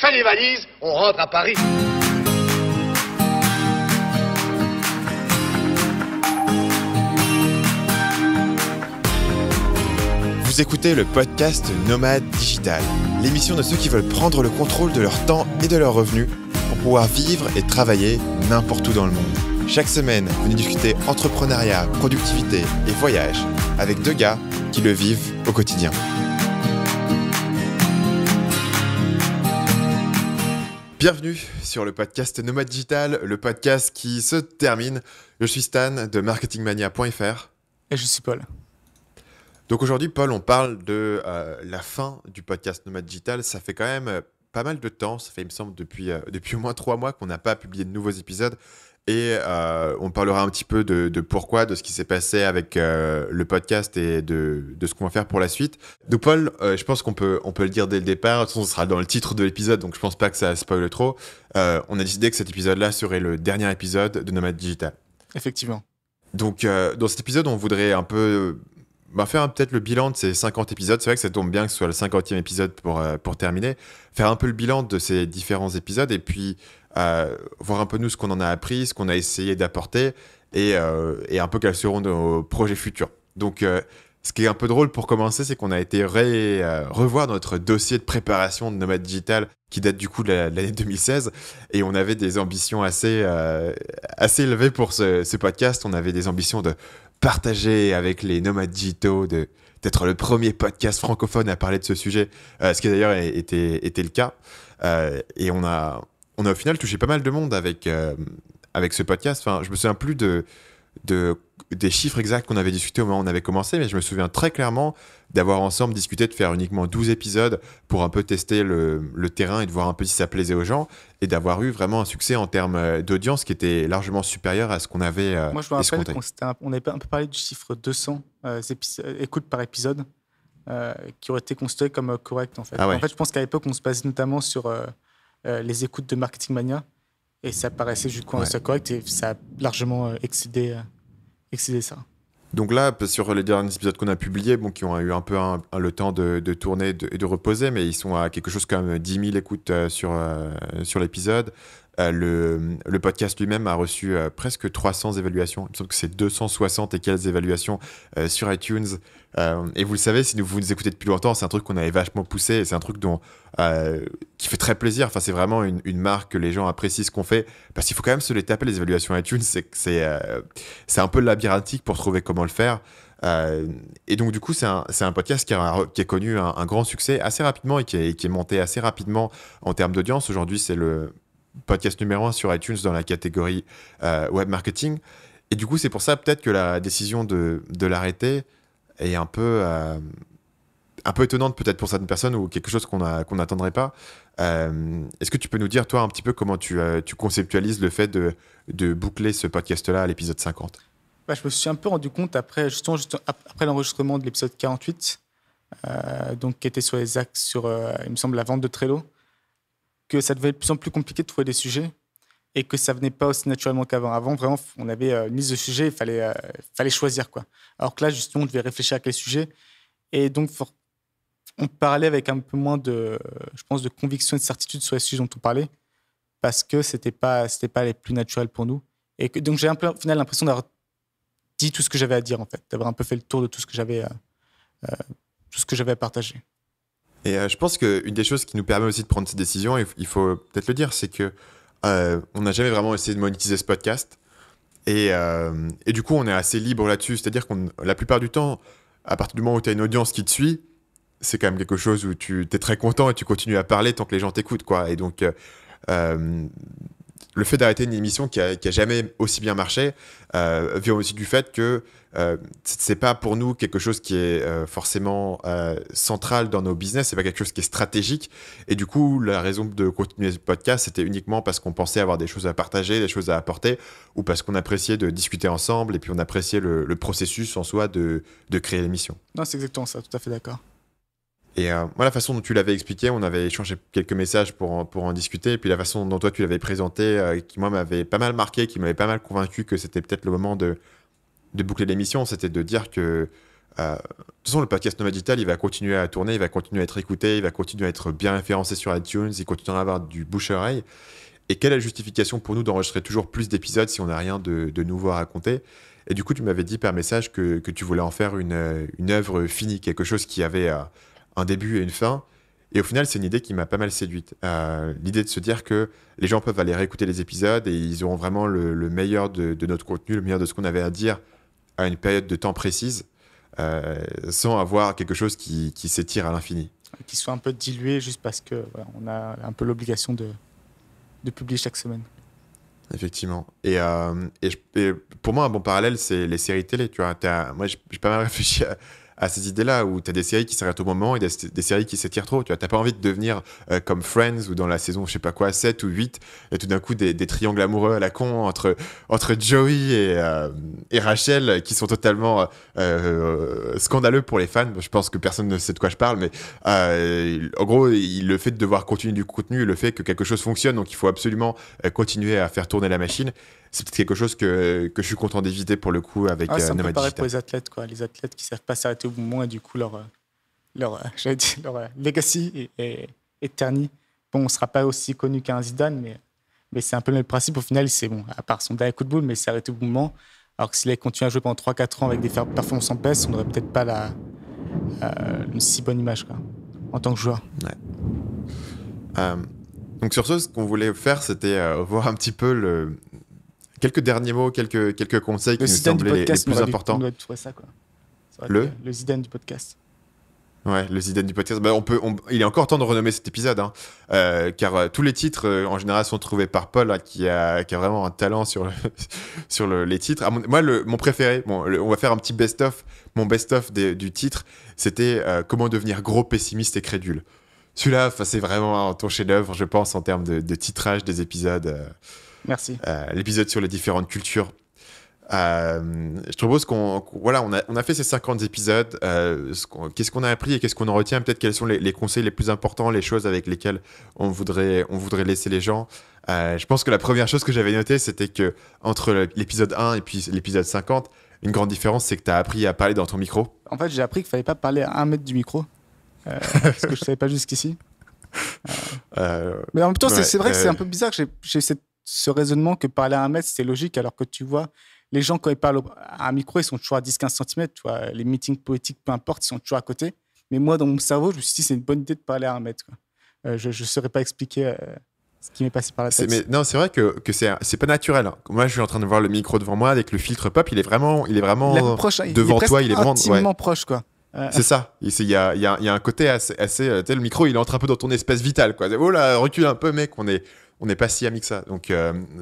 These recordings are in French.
fait les valises, on rentre à Paris. Vous écoutez le podcast Nomade Digital, l'émission de ceux qui veulent prendre le contrôle de leur temps et de leurs revenus pour pouvoir vivre et travailler n'importe où dans le monde. Chaque semaine, venez discuter entrepreneuriat, productivité et voyage avec deux gars qui le vivent au quotidien. Bienvenue sur le podcast Nomade Digital, le podcast qui se termine. Je suis Stan de marketingmania.fr. Et je suis Paul. Donc aujourd'hui, Paul, on parle de la fin du podcast Nomade Digital. Ça fait quand même pas mal de temps. Ça fait, il me semble, depuis au moins 3 mois qu'on n'a pas publié de nouveaux épisodes. Et on parlera un petit peu de pourquoi, de ce qui s'est passé avec le podcast et de ce qu'on va faire pour la suite. Donc Paul, je pense qu'on peut le dire dès le départ. De toute façon, ce sera dans le titre de l'épisode, donc je pense pas que ça spoile trop. On a décidé que cet épisode-là serait le dernier épisode de Nomade Digital. Effectivement. Donc dans cet épisode, on voudrait un peu... faire peut-être le bilan de ces 50 épisodes. C'est vrai que ça tombe bien que ce soit le 50e épisode pour terminer. Faire un peu le bilan de ces différents épisodes et puis voir un peu nous ce qu'on en a appris, ce qu'on a essayé d'apporter et un peu quels seront nos projets futurs. Donc ce qui est un peu drôle pour commencer, c'est qu'on a été revoir notre dossier de préparation de Nomade Digital qui date du coup de l'année 2016 et on avait des ambitions assez élevées pour ce podcast. On avait des ambitions de partager avec les nomades digitaux, d'être le premier podcast francophone à parler de ce sujet, ce qui d'ailleurs était le cas. Et on a au final touché pas mal de monde avec ce podcast. Enfin, je me souviens plus des chiffres exacts qu'on avait discutés au moment où on avait commencé, mais je me souviens très clairement d'avoir ensemble discuté de faire uniquement 12 épisodes pour un peu tester le terrain et de voir un peu si ça plaisait aux gens et d'avoir eu vraiment un succès en termes d'audience qui était largement supérieur à ce qu'on avait Moi, je me rappelle qu'on avait un peu parlé du chiffre 200 écoutes par épisode qui aurait été considéré comme correct en fait. Ah ouais. En fait, je pense qu'à l'époque, on se basait notamment sur les écoutes de Marketing Mania et ça paraissait juste correct et ça a largement excédé ça. Donc là, sur les derniers épisodes qu'on a publiés, qui ont eu un peu le temps de tourner et de reposer, mais ils sont à quelque chose comme 10 000 écoutes sur l'épisode. Le podcast lui-même a reçu presque 300 évaluations. Il me semble que c'est 260 et quelques évaluations sur iTunes. Et vous le savez, si vous nous écoutez depuis longtemps, c'est un truc qu'on avait vachement poussé et c'est un truc qui fait très plaisir. Enfin, c'est vraiment une marque que les gens apprécient ce qu'on fait parce qu'il faut quand même se les taper, les évaluations iTunes. C'est un peu labyrinthique pour trouver comment le faire. Et donc, du coup, c'est un podcast qui a connu un grand succès assez rapidement et qui est monté assez rapidement en termes d'audience. Aujourd'hui, c'est le podcast numéro 1 sur iTunes dans la catégorie web marketing. Et du coup, c'est pour ça peut-être que la décision de l'arrêter est un peu étonnante peut-être pour certaines personnes ou quelque chose qu'on n'attendrait pas. Est-ce que tu peux nous dire, toi, un petit peu comment tu conceptualises le fait de boucler ce podcast-là à l'épisode 50 ? Je me suis un peu rendu compte après l'enregistrement de l'épisode 48, qui était sur les axes sur, il me semble, la vente de Trello, que ça devenait de plus en plus compliqué de trouver des sujets et que ça venait pas aussi naturellement qu'avant. Avant, vraiment, on avait une liste de sujets, il fallait choisir, quoi. Alors que là, justement, on devait réfléchir à quel sujet. Et donc, on parlait avec un peu moins de conviction et de certitude sur les sujets dont on parlait parce que c'était pas les plus naturels pour nous. Et donc, j'ai un peu, au final, l'impression d'avoir dit tout ce que j'avais à dire, en fait, d'avoir un peu fait le tour de tout ce que j'avais à partager. Et je pense qu'une des choses qui nous permet aussi de prendre ces décisions, il faut peut-être le dire, c'est que on n'a jamais vraiment essayé de monétiser ce podcast. Et du coup, on est assez libre là-dessus. C'est-à-dire que la plupart du temps, à partir du moment où tu as une audience qui te suit, c'est quand même quelque chose où tu es très content et tu continues à parler tant que les gens t'écoutent, quoi. Et donc, le fait d'arrêter une émission qui a jamais aussi bien marché vient aussi du fait que c'est pas pour nous quelque chose qui est forcément central dans nos business, c'est pas quelque chose qui est stratégique. Et du coup, la raison de continuer ce podcast, c'était uniquement parce qu'on pensait avoir des choses à partager, des choses à apporter, ou parce qu'on appréciait de discuter ensemble et puis on appréciait le processus en soi de créer l'émission. Non, c'est exactement ça, tout à fait d'accord. Et moi, la façon dont tu l'avais expliqué, on avait échangé quelques messages pour en discuter. Et puis la façon dont toi, tu l'avais présenté, qui moi m'avait pas mal marqué, qui m'avait pas mal convaincu que c'était peut-être le moment de boucler l'émission, c'était de dire que De toute façon, le podcast Nomad Digital, il va continuer à tourner, il va continuer à être écouté, il va continuer à être bien référencé sur iTunes, il continuera à avoir du bouche-oreille. Et quelle est la justification pour nous d'enregistrer toujours plus d'épisodes si on n'a rien de nouveau à raconter? Et du coup, tu m'avais dit par message que tu voulais en faire une œuvre finie, quelque chose qui avait un début et une fin. Et au final, c'est une idée qui m'a pas mal séduite. L'idée de se dire que les gens peuvent aller réécouter les épisodes et ils auront vraiment le meilleur de notre contenu, le meilleur de ce qu'on avait à dire à une période de temps précise, sans avoir quelque chose qui s'étire à l'infini. Qui soit un peu dilué juste parce que voilà, on a un peu l'obligation de publier chaque semaine. Effectivement. Et pour moi, un bon parallèle, c'est les séries télé. Tu vois, moi, j'ai pas mal réfléchi à ces idées-là où tu as des séries qui s'arrêtent au bon moment et des séries qui s'étirent trop. Tu n'as pas envie de devenir comme Friends ou dans la saison, je sais pas quoi, 7 ou 8, et tout d'un coup des triangles amoureux à la con entre Joey et Rachel qui sont totalement scandaleux pour les fans. Je pense que personne ne sait de quoi je parle, mais en gros, le fait de devoir continuer du contenu, le fait que quelque chose fonctionne, donc il faut absolument continuer à faire tourner la machine. C'est peut-être quelque chose que je suis content d'éviter pour le coup avec c'est un peu Nomad pareil Digital. pour les athlètes, quoi. Les athlètes qui ne savent pas s'arrêter au bon moment et du coup leur legacy est terni. Bon, on ne sera pas aussi connu qu'un Zidane, mais c'est un peu le même principe. Au final, c'est bon, à part son dernier coup de boule, mais il s'est arrêté au bon moment. Alors que s'il avait continué à jouer pendant 3-4 ans avec des performances en baisse, on n'aurait peut-être pas une si bonne image, quoi, en tant que joueur. Ouais. Donc sur ce qu'on voulait faire, c'était voir un petit peu quelques derniers mots, quelques conseils qui nous semblaient les plus importants. On doit trouver ça, quoi. Le Zidane du podcast. Ouais, le Zidane du podcast. Il est encore temps de renommer cet épisode, hein, car tous les titres, en général, sont trouvés par Paul, hein, qui a vraiment un talent sur les titres. Moi, mon préféré, on va faire un petit best-of. Mon best-of du titre, c'était Comment devenir gros, pessimiste et crédule. Celui-là, c'est vraiment ton chef-d'œuvre, je pense, en termes de titrage des épisodes. Merci. L'épisode sur les différentes cultures. Je te propose on a fait ces 50 épisodes. Qu'est-ce qu'on a appris et qu'est-ce qu'on en retient? Peut-être quels sont les conseils les plus importants, les choses avec lesquelles on voudrait laisser les gens. Je pense que la première chose que j'avais notée, c'était que entre l'épisode 1 et puis l'épisode 50, une grande différence, c'est que tu as appris à parler dans ton micro. En fait, j'ai appris qu'il ne fallait pas parler à 1 mètre du micro, parce que je ne savais pas jusqu'ici. Mais en même temps, c'est vrai que c'est un peu bizarre que j'ai ce raisonnement que parler à 1 mètre, c'est logique, alors que tu vois, les gens, quand ils parlent à un micro, ils sont toujours à 10-15 cm. Tu vois, les meetings politiques, peu importe, ils sont toujours à côté. Mais moi, dans mon cerveau, je me suis dit, c'est une bonne idée de parler à 1 mètre, quoi. Je ne saurais pas expliquer ce qui m'est passé par la tête. Mais non, c'est vrai que c'est pas naturel. Moi, je suis en train de voir le micro devant moi avec le filtre pop. Il est vraiment devant toi. Il est vraiment intimement proche, quoi. C'est ça. Il y a un côté assez le micro, il entre un peu dans ton espace vital, quoi. Oh là, recule un peu, mec. On n'est pas si amis que ça. Donc,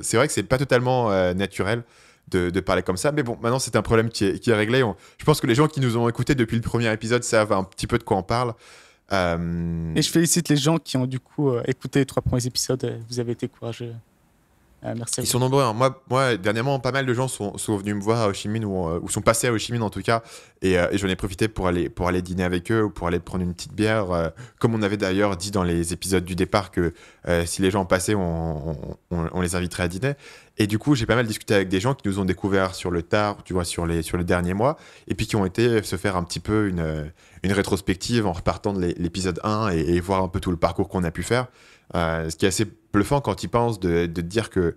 c'est vrai que c'est pas totalement naturel de parler comme ça. Mais bon, maintenant, c'est un problème qui est réglé. Je pense que les gens qui nous ont écoutés depuis le premier épisode savent un petit peu de quoi on parle. Et je félicite les gens qui ont du coup écouté les 3 premiers épisodes. Vous avez été courageux. Merci à vous. Ils sont nombreux. Hein. Moi, dernièrement, pas mal de gens sont venus me voir à Ho Chi Minh ou sont passés à Ho Chi Minh en tout cas. Et j'en ai profité pour aller dîner avec eux ou pour aller prendre une petite bière. Comme on avait d'ailleurs dit dans les épisodes du départ que si les gens passaient, on les inviterait à dîner. Et du coup, j'ai pas mal discuté avec des gens qui nous ont découvert sur le tard, tu vois, sur les derniers mois. Et puis qui ont été se faire un petit peu une rétrospective en repartant de l'épisode 1 et voir un peu tout le parcours qu'on a pu faire. Ce qui est assez bluffant quand ils pensent de dire que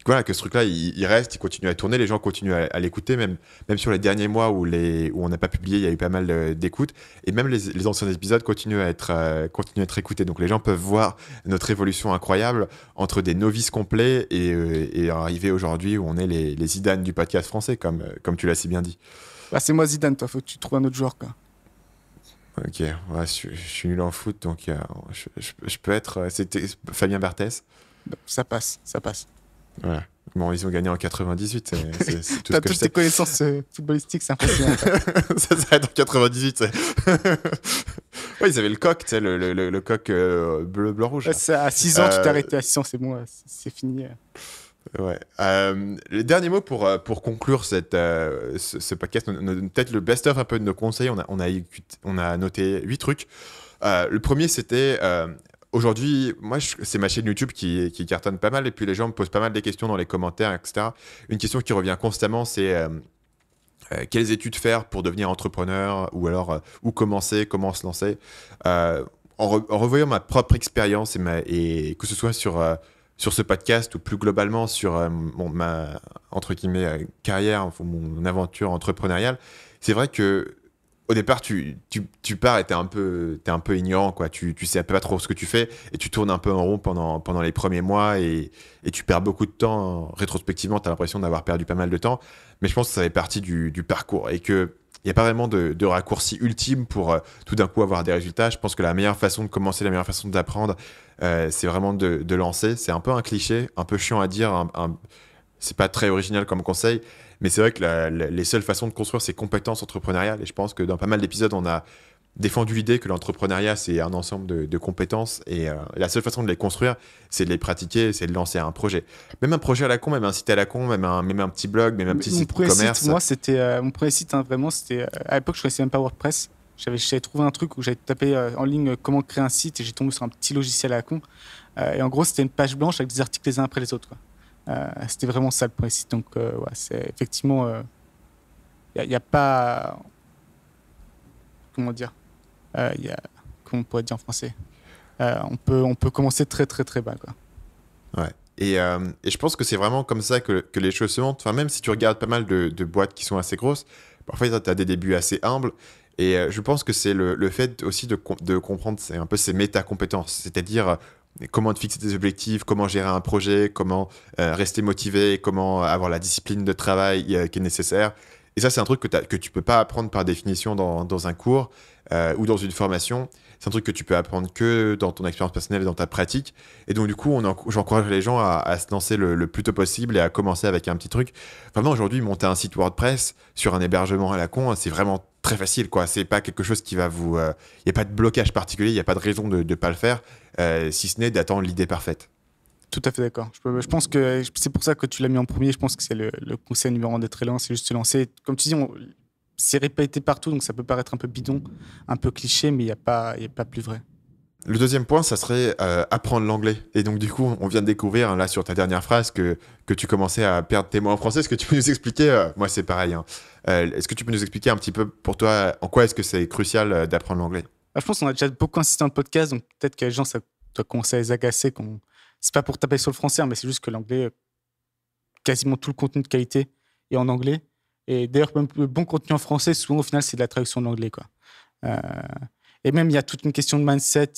que ce truc-là, il reste, il continue à tourner, les gens continuent à l'écouter, même sur les derniers mois où on n'a pas publié, il y a eu pas mal d'écoutes, et même les anciens épisodes continuent à être écoutés. Donc les gens peuvent voir notre évolution incroyable entre des novices complets et arriver aujourd'hui où on est les Zidane du podcast français, comme tu l'as si bien dit. Bah, c'est moi Zidane, toi, faut que tu trouves un autre joueur, quoi. Ok, ouais, je suis nul en foot, donc je peux être... C'était Fabien Barthez. Ça passe. Voilà. Bon, ils ont gagné en 98, c'est tout ce que je sais. Toutes tes connaissances footballistiques, c'est impressionnant. Ça s'arrête en 98. Ouais, ils avaient le coq, tu sais, le coq bleu, blanc, rouge. Ouais, à 6 ans, tu t'es arrêté à 6 ans, c'est bon, c'est fini. Ouais. Les derniers mots pour conclure ce podcast, peut-être le best-of un peu de nos conseils. On a noté 8 trucs. Le premier, c'était aujourd'hui, moi, c'est ma chaîne YouTube qui cartonne pas mal, et puis les gens me posent pas mal des questions dans les commentaires, etc. Une question qui revient constamment, c'est quelles études faire pour devenir entrepreneur, ou alors où commencer, comment se lancer. En revoyant ma propre expérience et que ce soit sur ce podcast ou plus globalement sur ma entre guillemets carrière, enfin, mon aventure entrepreneuriale, c'est vrai que au départ tu pars et t'es un peu ignorant, quoi. Tu sais pas trop ce que tu fais et tu tournes un peu en rond pendant les premiers mois et tu perds beaucoup de temps. Rétrospectivement, t'as l'impression d'avoir perdu pas mal de temps, mais je pense que ça fait partie du parcours et que il n'y a pas vraiment de raccourci ultime pour tout d'un coup avoir des résultats. Je pense que la meilleure façon de commencer, la meilleure façon d'apprendre, c'est vraiment de lancer. C'est un peu un cliché, un peu chiant à dire, c'est pas très original comme conseil, mais c'est vrai que les seules façons de construire ses compétences entrepreneuriales, et je pense que dans pas mal d'épisodes, on a défendu l'idée que l'entrepreneuriat, c'est un ensemble de compétences, et la seule façon de les construire, c'est de les pratiquer, c'est de lancer un projet. Même un projet à la con, même un site à la con, même un petit blog, même un petit site e-commerce. Site, moi, c'était mon premier site, hein, vraiment, c'était à l'époque, je connaissais même pas WordPress. J'avais trouvé un truc où j'avais tapé en ligne comment créer un site et j'ai tombé sur un petit logiciel à la con. Et en gros, c'était une page blanche avec des articles les uns après les autres, quoi. C'était vraiment ça le premier site. Donc, ouais, c'est effectivement, il y a pas, comment dire, comment on pourrait dire en français. On peut commencer très très très bas, quoi. Ouais. Et je pense que c'est vraiment comme ça que les choses se montent. Enfin, même si tu regardes pas mal de boîtes qui sont assez grosses, parfois tu as des débuts assez humbles. Et je pense que c'est le fait aussi de comprendre un peu ces méta-compétences, c'est-à-dire comment te fixer des objectifs, comment gérer un projet, comment rester motivé, comment avoir la discipline de travail qui est nécessaire. Et ça, c'est un truc que tu peux pas apprendre par définition dans un cours ou dans une formation. C'est un truc que tu peux apprendre que dans ton expérience personnelle et dans ta pratique. Et donc, du coup, j'encourage les gens à se lancer le plus tôt possible et à commencer avec un petit truc. Vraiment, aujourd'hui, monter un site WordPress sur un hébergement à la con, c'est vraiment très facile, quoi. C'est pas quelque chose qui va vous... Il n'y a pas de blocage particulier, il n'y a pas de raison de ne pas le faire, si ce n'est d'attendre l'idée parfaite. Tout à fait d'accord. Je pense que c'est pour ça que tu l'as mis en premier. Je pense que c'est le conseil numéro 1 d'être très lent, c'est juste se lancer. Comme tu dis, c'est répété partout, donc ça peut paraître un peu bidon, un peu cliché, mais il n'y a pas plus vrai. Le deuxième point, ça serait apprendre l'anglais. Et donc, du coup, on vient de découvrir, là, sur ta dernière phrase, que tu commençais à perdre tes mots en français. Est-ce que tu peux nous expliquer moi, c'est pareil. Hein. Est-ce que tu peux nous expliquer un petit peu, pour toi, en quoi est-ce que c'est crucial d'apprendre l'anglais? Je pense qu'on a déjà beaucoup insisté dans le podcast, donc peut-être que les gens, ça doit commencer à les agacer. C'est pas pour taper sur le français, hein, mais c'est juste que l'anglais, quasiment tout le contenu de qualité est en anglais. Et d'ailleurs, même le bon contenu en français, souvent, au final, c'est de la traduction de l'anglais, quoi. Et même, il y a toute une question de mindset,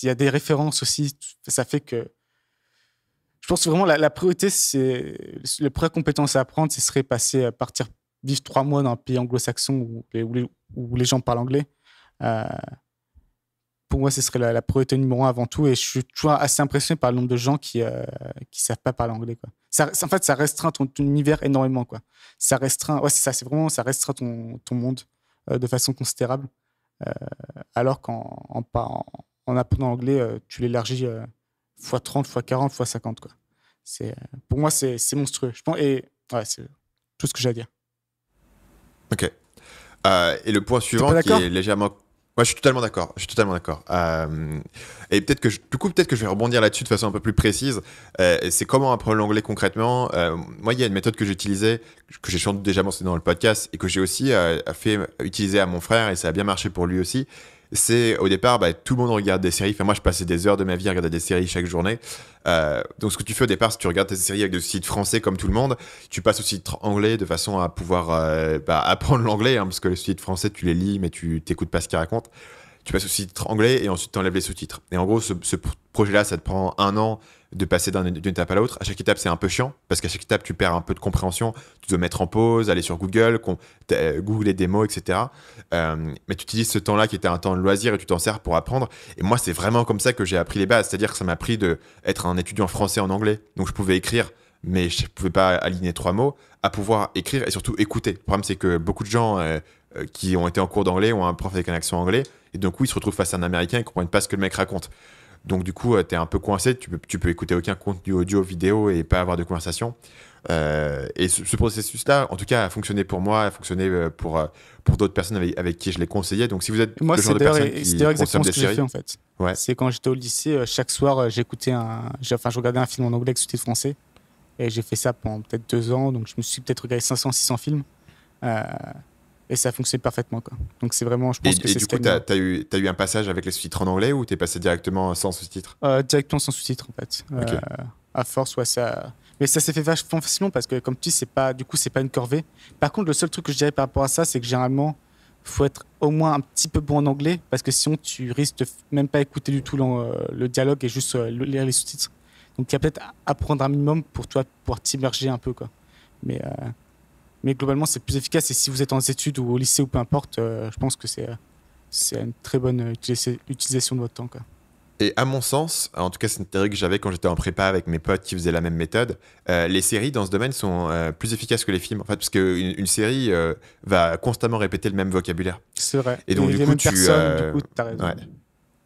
il y a des références aussi. Ça fait que je pense que vraiment la priorité, c'est la première compétence à apprendre, ce serait partir vivre 3 mois dans un pays anglo-saxon où les gens parlent anglais. Pour moi, ce serait la priorité numéro 1 avant tout. Et je suis toujours assez impressionné par le nombre de gens qui savent pas parler anglais, quoi. En fait, ça restreint ton univers énormément, quoi. Ça restreint, ouais, c'est ça, c'est vraiment, ça restreint ton monde de façon considérable. Alors qu'en apprenant l'anglais, tu l'élargis x30, x40, x50, quoi. Pour moi, c'est monstrueux. Je pense, et ouais, c'est tout ce que j'ai à dire. Ok. Et le point suivant qui est légèrement... Ouais, je suis totalement d'accord. Et peut-être que je vais rebondir là-dessus de façon un peu plus précise. C'est comment apprendre l'anglais concrètement. Moi, il y a une méthode que j'utilisais, que j'ai déjà mentionné dans le podcast et que j'ai aussi fait utiliser à mon frère et ça a bien marché pour lui aussi. C'est au départ, tout le monde regarde des séries. Enfin, moi, je passais des heures de ma vie à regarder des séries chaque journée. Donc, ce que tu fais au départ, c'est que tu regardes tes séries avec des sous-titres français comme tout le monde. Tu passes aux sous-titres anglais de façon à pouvoir apprendre l'anglais, hein, parce que les sous-titres français, tu les lis, mais tu t'écoutes pas ce qu'ils racontent. Tu passes aux sous-titres anglais et ensuite tu enlèves les sous-titres. Et en gros, ce projet-là, ça te prend 1 an de passer d'une étape à l'autre. À chaque étape, c'est un peu chiant parce qu'à chaque étape, tu perds un peu de compréhension. Tu dois mettre en pause, aller sur Google, googler des mots, etc. Mais tu utilises ce temps-là qui était un temps de loisir et tu t'en sers pour apprendre. Et moi, c'est vraiment comme ça que j'ai appris les bases. C'est-à-dire que ça m'a appris d'être un étudiant français en anglais. Donc, je pouvais écrire, mais je ne pouvais pas aligner 3 mots, à pouvoir écrire et surtout écouter. Le problème, c'est que beaucoup de gens qui ont été en cours d'anglais ont un prof avec un accent anglais. Et donc, ils se retrouvent face à un Américain et ne comprennent pas ce que le mec raconte. Donc du coup, tu es un peu coincé, tu peux écouter aucun contenu audio, vidéo et pas avoir de conversation. Et ce processus-là, en tout cas, a fonctionné pour moi, a fonctionné pour d'autres personnes avec qui je l'ai conseillé. Donc si vous êtes moi, le genre de personne qui c'est d'ailleurs exactement consomme ce des que j'ai séries... fait, en fait. Ouais. C'est quand j'étais au lycée, chaque soir, je regardais un film en anglais avec sous-titres français. Et j'ai fait ça pendant peut-être 2 ans, donc je me suis peut-être regardé 500, 600 films. Et ça fonctionne parfaitement, quoi. Donc c'est vraiment, je pense que c'est du coup, t'as eu un passage avec les sous-titres en anglais ou t'es passé directement sans sous-titres? Directement sans sous-titres, en fait. Ok. À force, ouais, ça. Mais ça s'est fait vachement facilement parce que, comme tu dis, c'est pas une corvée. Par contre, le seul truc que je dirais par rapport à ça, c'est que généralement, faut être au moins un petit peu bon en anglais parce que sinon, tu risques de même pas écouter du tout le dialogue et juste lire les sous-titres. Donc, il y a peut-être à apprendre un minimum pour toi pouvoir t'immerger un peu, quoi. Mais globalement, c'est plus efficace. Et si vous êtes en études ou au lycée ou peu importe, je pense que c'est une très bonne utilisation de votre temps, quoi. Et à mon sens, en tout cas, c'est une théorie que j'avais quand j'étais en prépa avec mes potes qui faisaient la même méthode. Les séries dans ce domaine sont plus efficaces que les films, en fait, parce qu'une série va constamment répéter le même vocabulaire. C'est vrai. Et donc, les du coup, mêmes personnes, du coup, t'as raison. ouais.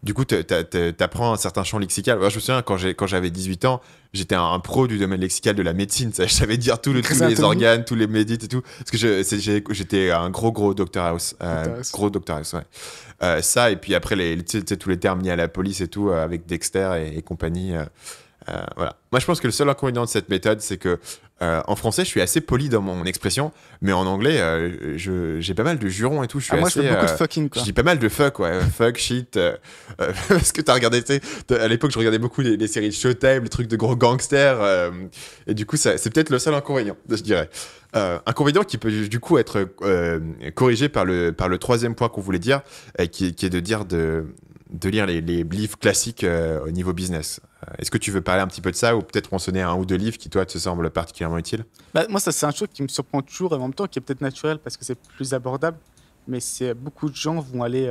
Du coup, t'apprends un certain champ lexical. Moi, je me souviens, quand j'avais 18 ans, j'étais un pro du domaine lexical de la médecine. Je savais dire tous les organes, tous les médites et tout. Parce que j'étais un gros Dr House. Gros Dr House, ouais. Ça, et puis après, tous les termes liés à la police et tout, avec Dexter et compagnie. Voilà. Moi, je pense que le seul inconvénient de cette méthode, c'est que en français, je suis assez poli dans mon expression, mais en anglais, j'ai pas mal de jurons et tout. Moi, je fais beaucoup de fucking, quoi. Je dis pas mal de fuck, ouais. Fuck, shit. Parce que t'as regardé, à l'époque, je regardais beaucoup les séries de Showtime, les trucs de gros gangsters. Et du coup, c'est peut-être le seul inconvénient, je dirais. Inconvénient qui peut du coup être corrigé par le troisième point qu'on voulait dire, qui est de dire de lire les livres classiques au niveau business. Est-ce que tu veux parler un petit peu de ça ou peut-être mentionner un ou deux livres qui, toi, te semblent particulièrement utiles? Moi, ça, c'est un truc qui me surprend toujours et en même temps qui est peut-être naturel parce que c'est plus abordable. Mais beaucoup de gens vont aller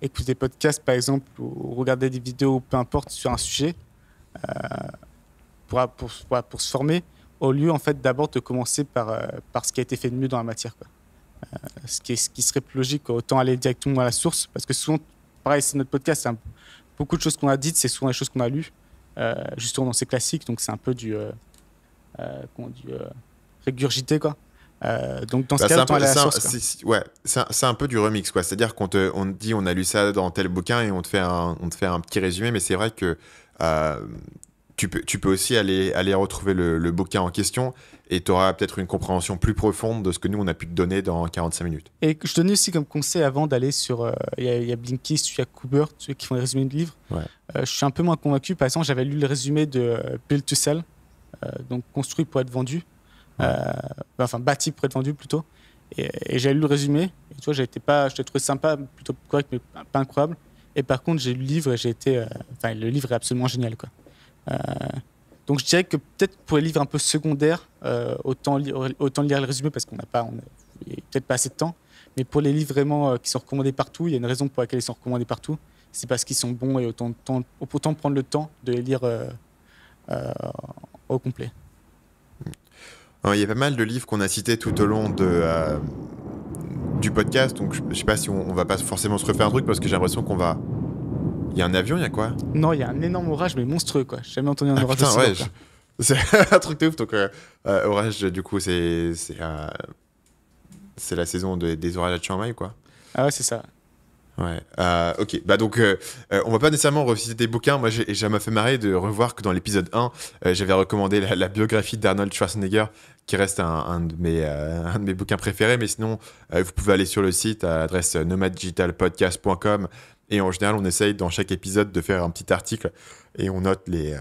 écouter des podcasts, par exemple, ou regarder des vidéos, peu importe, sur un sujet pour se former, au lieu, en fait, d'abord de commencer par ce qui a été fait de mieux dans la matière, quoi. Ce qui serait plus logique, quoi. Autant aller directement à la source parce que souvent, pareil, c'est notre podcast, beaucoup de choses qu'on a dites, c'est souvent les choses qu'on a lues, justement dans ces classiques, donc c'est un peu du régurgité, quoi. Donc dans ce cas, autant aller à la source, quoi. C'est un peu du remix, quoi. C'est-à-dire qu'on te dit on a lu ça dans tel bouquin et on te fait un petit résumé, mais c'est vrai que tu peux aussi aller retrouver le bouquin en question et tu auras peut-être une compréhension plus profonde de ce que nous on a pu te donner dans 45 minutes. Et je donnais aussi comme conseil avant d'aller sur. Il y a Blinkist, il y a Cooper, ceux qui font les résumés de livres. Ouais. Je suis un peu moins convaincu. Par exemple, j'avais lu le résumé de Build to Sell, donc construit pour être vendu. Enfin, bâti pour être vendu plutôt. Et j'ai lu le résumé. Et tu vois, j'ai trouvé sympa, plutôt correct, mais pas incroyable. Et par contre, j'ai lu le livre et le livre est absolument génial, quoi. Donc je dirais que peut-être pour les livres un peu secondaires, autant lire le résumé parce qu'on n'a peut-être pas assez de temps. Mais pour les livres vraiment qui sont recommandés partout, il y a une raison pour laquelle ils sont recommandés partout. C'est parce qu'ils sont bons et autant prendre le temps de les lire au complet. Alors, il y a pas mal de livres qu'on a cités tout au long du podcast, donc je sais pas si on va pas forcément se refaire un truc parce que j'ai l'impression qu'on va... Il y a un avion, il y a quoi? Non, il y a un énorme orage, mais monstrueux, quoi. J'ai jamais entendu un orage putain, aussi ouais, c'est un truc de ouf. Donc, orage, du coup, c'est la saison des orages à Chiang Mai, quoi. Ah ouais, c'est ça. Ouais. Ok. Bah donc, on va pas nécessairement reciter des bouquins. Moi, ça m'a fait marrer de revoir que dans l'épisode 1, j'avais recommandé la biographie d'Arnold Schwarzenegger, qui reste un de mes bouquins préférés. Mais sinon, vous pouvez aller sur le site à l'adresse nomaddigitalpodcast.com. Et en général, on essaye dans chaque épisode de faire un petit article et on note les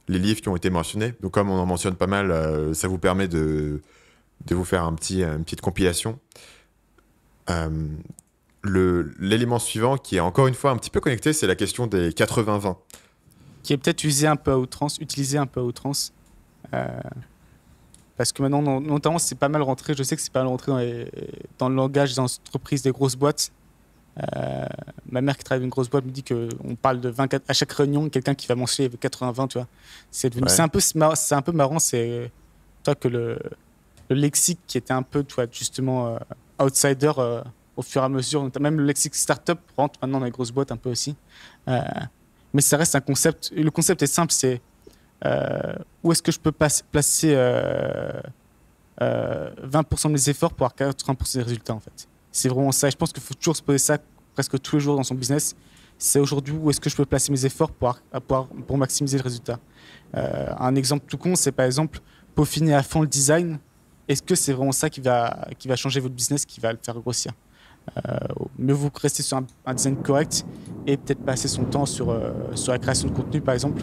livres qui ont été mentionnés. Donc, comme on en mentionne pas mal, ça vous permet de vous faire une petite compilation. L'élément suivant, qui est encore une fois un petit peu connecté, c'est la question des 80-20. Qui est peut-être utilisé un peu à outrance. Parce que maintenant, notamment, c'est pas mal rentré. Je sais que c'est pas mal rentré dans le langage des entreprises, des grosses boîtes. Ma mère qui travaille dans une grosse boîte me dit qu'on parle de 20 à chaque réunion, quelqu'un qui va mentionner 80-20, tu vois. C'est un peu marrant, c'est toi que le lexique qui était un peu, tu vois, justement outsider au fur et à mesure. Même le lexique startup rentre maintenant dans les grosses boîtes un peu aussi. Mais ça reste un concept. Le concept est simple, c'est où est-ce que je peux placer 20% de mes efforts pour avoir 80% des résultats, en fait. C'est vraiment ça. Et je pense qu'il faut toujours se poser ça presque tous les jours dans son business. C'est aujourd'hui où est-ce que je peux placer mes efforts pour maximiser le résultat. Un exemple tout con, c'est par exemple peaufiner à fond le design est-ce que c'est vraiment ça qui va changer votre business, qui va le faire grossir? Mieux vous rester sur un design correct et peut-être passer son temps sur la création de contenu, par exemple.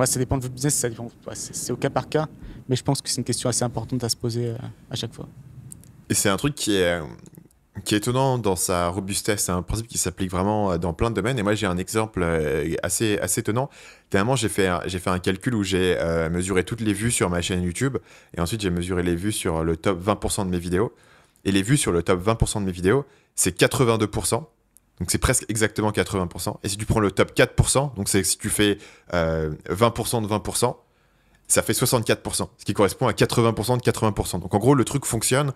Ça dépend de votre business, ça dépend, c'est au cas par cas, mais je pense que c'est une question assez importante à se poser à chaque fois. Et c'est un truc qui est étonnant dans sa robustesse. C'est un principe qui s'applique vraiment dans plein de domaines. Et moi, j'ai un exemple assez étonnant. Dernièrement, j'ai fait un calcul où j'ai mesuré toutes les vues sur ma chaîne YouTube. Et ensuite, j'ai mesuré les vues sur le top 20% de mes vidéos. Et les vues sur le top 20% de mes vidéos, c'est 82%. Donc, c'est presque exactement 80%. Et si tu prends le top 4%, donc si tu fais 20% de 20%, ça fait 64%, ce qui correspond à 80% de 80%. Donc en gros, le truc fonctionne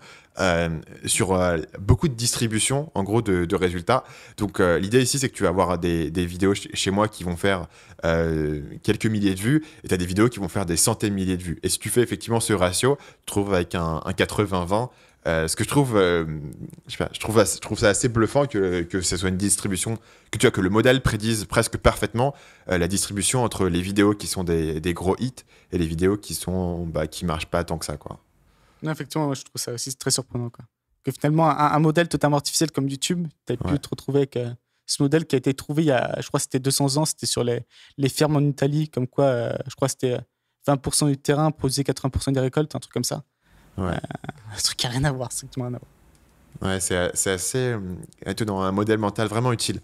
sur beaucoup de distributions, en gros, de résultats. Donc l'idée ici, c'est que tu vas avoir des vidéos chez moi qui vont faire quelques milliers de vues, et tu as des vidéos qui vont faire des centaines de milliers de vues. Et si tu fais effectivement ce ratio, tu trouves avec un 80-20, ce que je trouve, je trouve ça assez bluffant que ce soit une distribution, que le modèle prédise presque parfaitement la distribution entre les vidéos qui sont des gros hits et les vidéos qui marchent pas tant que ça, quoi. Non, effectivement, moi, je trouve ça aussi très surprenant, quoi. Que finalement, un modèle totalement artificiel comme YouTube, tu as pu te retrouver avec ce modèle qui a été trouvé il y a, je crois, c'était 200 ans, c'était sur les fermes en Italie, comme quoi, je crois, c'était 20% du terrain, produisait 80% des récoltes, un truc comme ça. Ouais. Un truc qui n'a rien à voir, strictement rien à voir. Ouais, c'est assez étonnant, un modèle mental vraiment utile.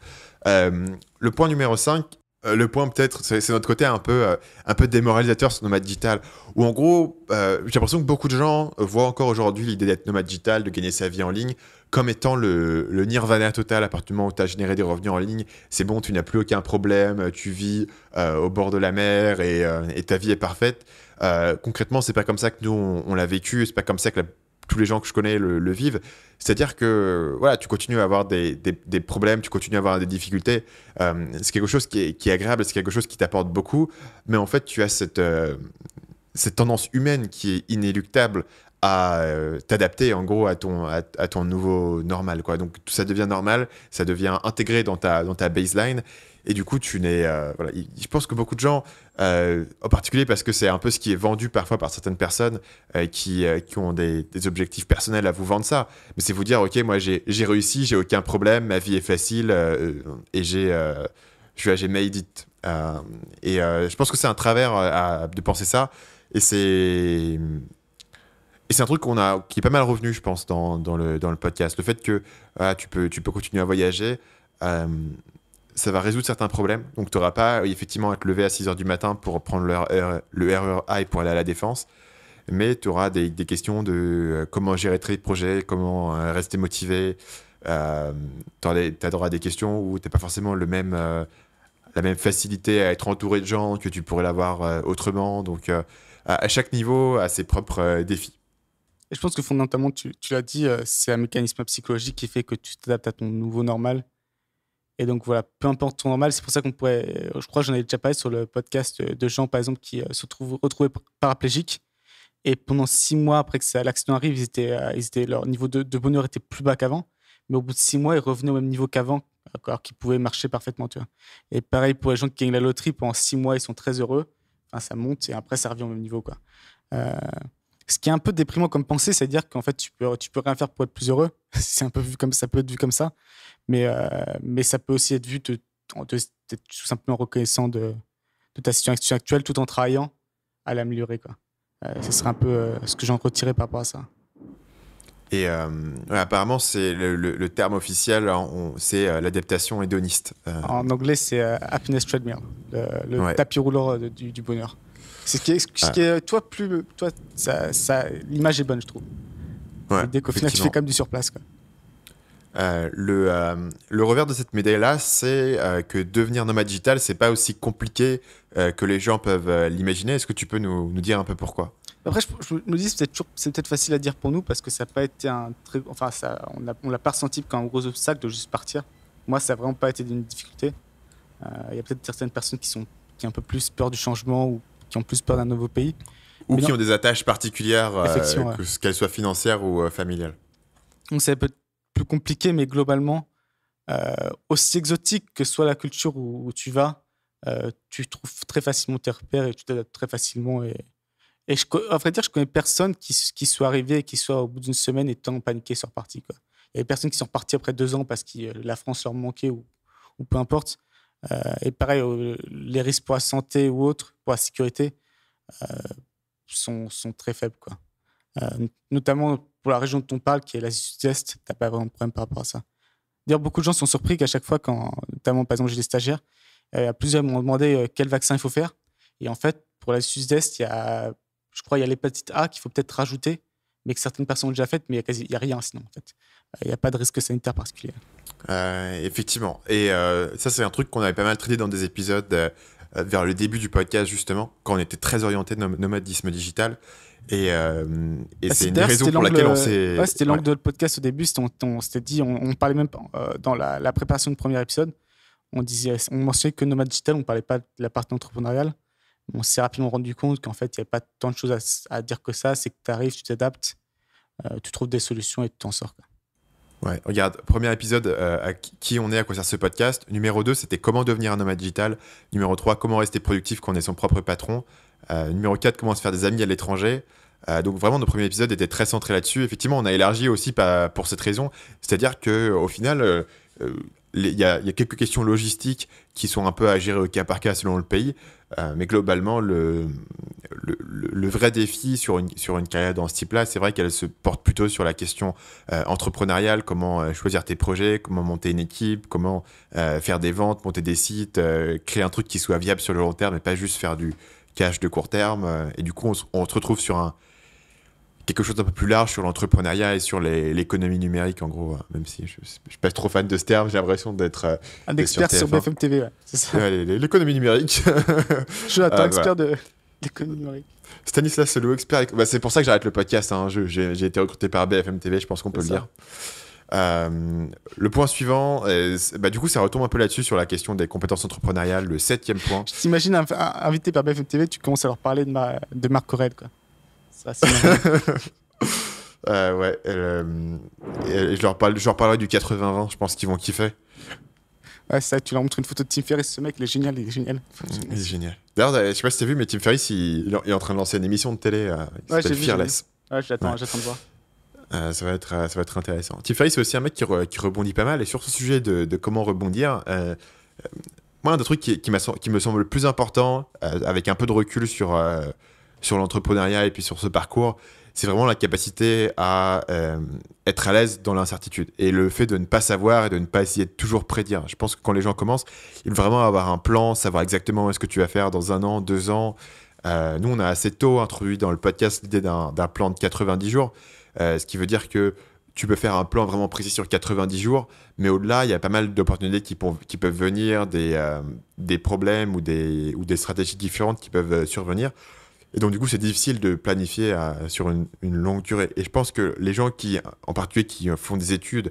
Le point numéro 5, le point peut-être, c'est notre côté un peu démoralisateur sur nomade digital, où en gros, j'ai l'impression que beaucoup de gens voient encore aujourd'hui l'idée d'être nomade digital, de gagner sa vie en ligne, comme étant le nirvana total. À partir du moment où tu as généré des revenus en ligne, c'est bon, tu n'as plus aucun problème, tu vis au bord de la mer et ta vie est parfaite. Concrètement, c'est pas comme ça que nous on l'a vécu, c'est pas comme ça que tous les gens que je connais le vivent. C'est-à-dire que voilà, tu continues à avoir des problèmes, tu continues à avoir des difficultés. C'est quelque chose qui est agréable, c'est quelque chose qui t'apporte beaucoup, mais en fait, tu as cette tendance humaine qui est inéluctable à t'adapter en gros à ton nouveau normal, quoi. Donc tout ça devient normal, ça devient intégré dans ta baseline. Et du coup, tu n'es. Voilà. Je pense que beaucoup de gens, en particulier parce que c'est un peu ce qui est vendu parfois par certaines personnes qui ont des objectifs personnels à vous vendre ça. Mais c'est vous dire, OK, moi j'ai réussi, j'ai aucun problème, ma vie est facile et j'ai made it. Je pense que c'est un travers de penser ça. Et c'est un truc qui est pas mal revenu, je pense, dans le podcast. Le fait que tu peux continuer à voyager. Ça va résoudre certains problèmes. Donc, tu n'auras pas effectivement à te lever à 6h du matin pour prendre le RER pour aller à la Défense. Mais tu auras des questions de comment gérer tes projets, comment rester motivé. Tu auras des questions où tu n'as pas forcément la même facilité à être entouré de gens que tu pourrais l'avoir autrement. Donc, à chaque niveau, a ses propres défis. Et je pense que fondamentalement, tu l'as dit, c'est un mécanisme psychologique qui fait que tu t'adaptes à ton nouveau normal. Et donc voilà, peu importe ton normal, c'est pour ça qu'on pourrait, je crois que j'en ai déjà parlé sur le podcast de gens par exemple qui se retrouvaient paraplégiques et pendant 6 mois après que l'accident arrive, leur niveau de bonheur était plus bas qu'avant, mais au bout de 6 mois, ils revenaient au même niveau qu'avant, alors qu'ils pouvaient marcher parfaitement, tu vois. Et pareil pour les gens qui gagnent la loterie, pendant 6 mois, ils sont très heureux, enfin, ça monte et après ça revient au même niveau, quoi. Ce qui est un peu déprimant comme pensée, c'est-à-dire qu'en fait, tu peux rien faire pour être plus heureux. C'est un peu vu comme ça, peut être vu comme ça. Mais ça peut aussi être vu d'être tout simplement reconnaissant de ta situation actuelle tout en travaillant à l'améliorer, quoi. Ce serait un peu ce que j'en retirais par rapport à ça. Et apparemment, c'est le terme officiel, c'est l'adaptation hédoniste. En anglais, c'est happiness treadmill, le tapis roulant du bonheur. C'est ce qui est toi, l'image est bonne, je trouve. Ouais, dès qu'au final, tu fais quand même du surplace, quoi. Le revers de cette médaille-là, c'est que devenir nomade digital, c'est pas aussi compliqué que les gens peuvent l'imaginer. Est-ce que tu peux nous dire un peu pourquoi ? Après, je me dis c'est peut-être facile à dire pour nous parce que ça n'a pas été on l'a pas ressenti comme un gros obstacle de juste partir. Moi, ça n'a vraiment pas été une difficulté. Il y a peut-être certaines personnes qui ont un peu plus peur du changement ou qui ont plus peur d'un nouveau pays. Ou qui ont des attaches particulières, qu'elles soient financières ou familiales. Donc, c'est peut-être plus compliqué, mais globalement, aussi exotique que soit la culture où tu vas, tu trouves très facilement tes repères et tu t'adaptes très facilement. Et Et à vrai dire, je connais personne qui soit arrivé et qui soit au bout d'une semaine étant paniqué sur parti, quoi. Il y a des personnes qui sont reparties après 2 ans parce que la France leur manquait ou peu importe. Et pareil, les risques pour la santé ou autres, pour la sécurité, euh, sont très faibles, quoi. Notamment pour la région dont on parle, qui est l'Asie Sud-Est, t'as pas vraiment de problème par rapport à ça. D'ailleurs, beaucoup de gens sont surpris qu'à chaque fois, notamment par exemple j'ai des stagiaires, plusieurs m'ont demandé quel vaccin il faut faire. Et en fait, pour l'Asie Sud-Est, je crois il y a l'hépatite A qu'il faut peut-être rajouter, mais que certaines personnes ont déjà fait, mais il y a rien sinon en fait. Il n'y a pas de risque sanitaire particulier. Effectivement. Et ça, c'est un truc qu'on avait pas mal traité dans des épisodes vers le début du podcast, justement, quand on était très orienté nomadisme digital. Et c'est une des raisons pour laquelle on s'est... Ouais, c'était l'angle de notre podcast au début. On s'était dit, on parlait même dans la préparation du premier épisode, on mentionnait que nomade digital, on parlait pas de la partie entrepreneuriale. On s'est rapidement rendu compte qu'en fait, il n'y avait pas tant de choses à dire que ça. C'est que tu arrives, tu t'adaptes, tu trouves des solutions et tu t'en sors, quoi. Ouais, regarde, premier épisode, à qui on est, à quoi sert ce podcast. Numéro 2, c'était comment devenir un nomade digital. Numéro 3, comment rester productif quand on est son propre patron. Numéro 4, comment se faire des amis à l'étranger. Donc vraiment, nos premiers épisodes étaient très centrés là-dessus. Effectivement, on a élargi aussi pour cette raison. C'est-à-dire qu'au final, il y a quelques questions logistiques qui sont un peu à gérer au cas par cas selon le pays. Mais globalement, le vrai défi sur une carrière dans ce type-là, c'est vrai qu'elle se porte plutôt sur la question entrepreneuriale, comment choisir tes projets, comment monter une équipe, comment faire des ventes, monter des sites, créer un truc qui soit viable sur le long terme et pas juste faire du cash de court terme. Et du coup, on se retrouve sur quelque chose d'un peu plus large sur l'entrepreneuriat et sur l'économie numérique, en gros. Même si je ne suis pas trop fan de ce terme, j'ai l'impression d'être un expert sur BFM TV, ouais, c'est ça. Ouais, l'économie numérique. Je suis un expert de l'économie numérique. Stanislas Selou, expert. Bah, c'est pour ça que j'arrête le podcast. Hein. J'ai été recruté par BFM TV, je pense qu'on peut le dire. Le point suivant, du coup, ça retombe un peu là-dessus sur la question des compétences entrepreneuriales, le 7e point. Je t'imagine invité par BFM TV, tu commences à leur parler de Marc Aurèle, quoi. Ouais, et je leur parlerai du 80-20, je pense qu'ils vont kiffer. Ouais, c'est ça, tu leur montres une photo de Tim Ferriss, ce mec, il est génial. Il est génial. D'ailleurs, je sais pas si t'as vu, mais Tim Ferriss, il est en train de lancer une émission de télé qui s'appelle Fearless. Ouais, j'attends de voir. Ça va être intéressant. Tim Ferriss, c'est aussi un mec qui rebondit pas mal, et sur ce sujet de comment rebondir, moi, un des trucs qui me semble le plus important, avec un peu de recul sur l'entrepreneuriat et puis sur ce parcours, c'est vraiment la capacité à être à l'aise dans l'incertitude et le fait de ne pas savoir et de ne pas essayer de toujours prédire. Je pense que quand les gens commencent, ils veulent vraiment avoir un plan, savoir exactement ce que tu vas faire dans 1 an, 2 ans. Nous, on a assez tôt introduit dans le podcast l'idée d'un plan de 90 jours, ce qui veut dire que tu peux faire un plan vraiment précis sur 90 jours, mais au-delà, il y a pas mal d'opportunités qui peuvent venir, des problèmes ou des stratégies différentes qui peuvent survenir. Et donc, du coup, c'est difficile de planifier sur une longue durée. Et je pense que les gens en particulier, qui font des études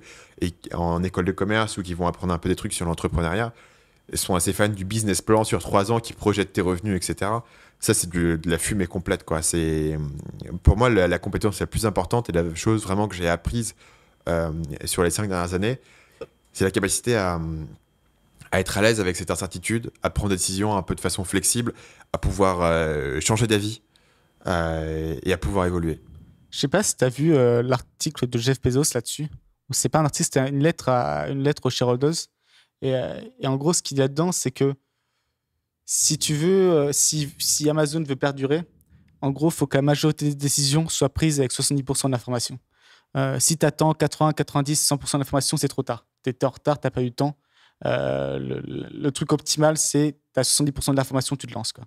en école de commerce ou qui vont apprendre un peu des trucs sur l'entrepreneuriat, sont assez fans du business plan sur 3 ans qui projette tes revenus, etc. Ça, c'est de la fumée complète, quoi. Pour moi, la compétence la plus importante et la chose vraiment que j'ai apprise sur les 5 dernières années, c'est la capacité à être à l'aise avec cette incertitude, à prendre des décisions un peu de façon flexible, à pouvoir changer d'avis et à pouvoir évoluer. Je sais pas si tu as vu l'article de Jeff Bezos là-dessus. C'est pas un article, c'était une lettre aux shareholders. Et en gros, ce qu'il y a dedans, c'est que si tu veux, si Amazon veut perdurer, en gros, il faut que la majorité des décisions soient prises avec 70% de l'information. Si tu attends 80, 90, 100% de l'information, c'est trop tard. Tu étais en retard, tu n'as pas eu le temps. Le truc optimal, c'est tu as 70% de l'information, tu te lances, quoi.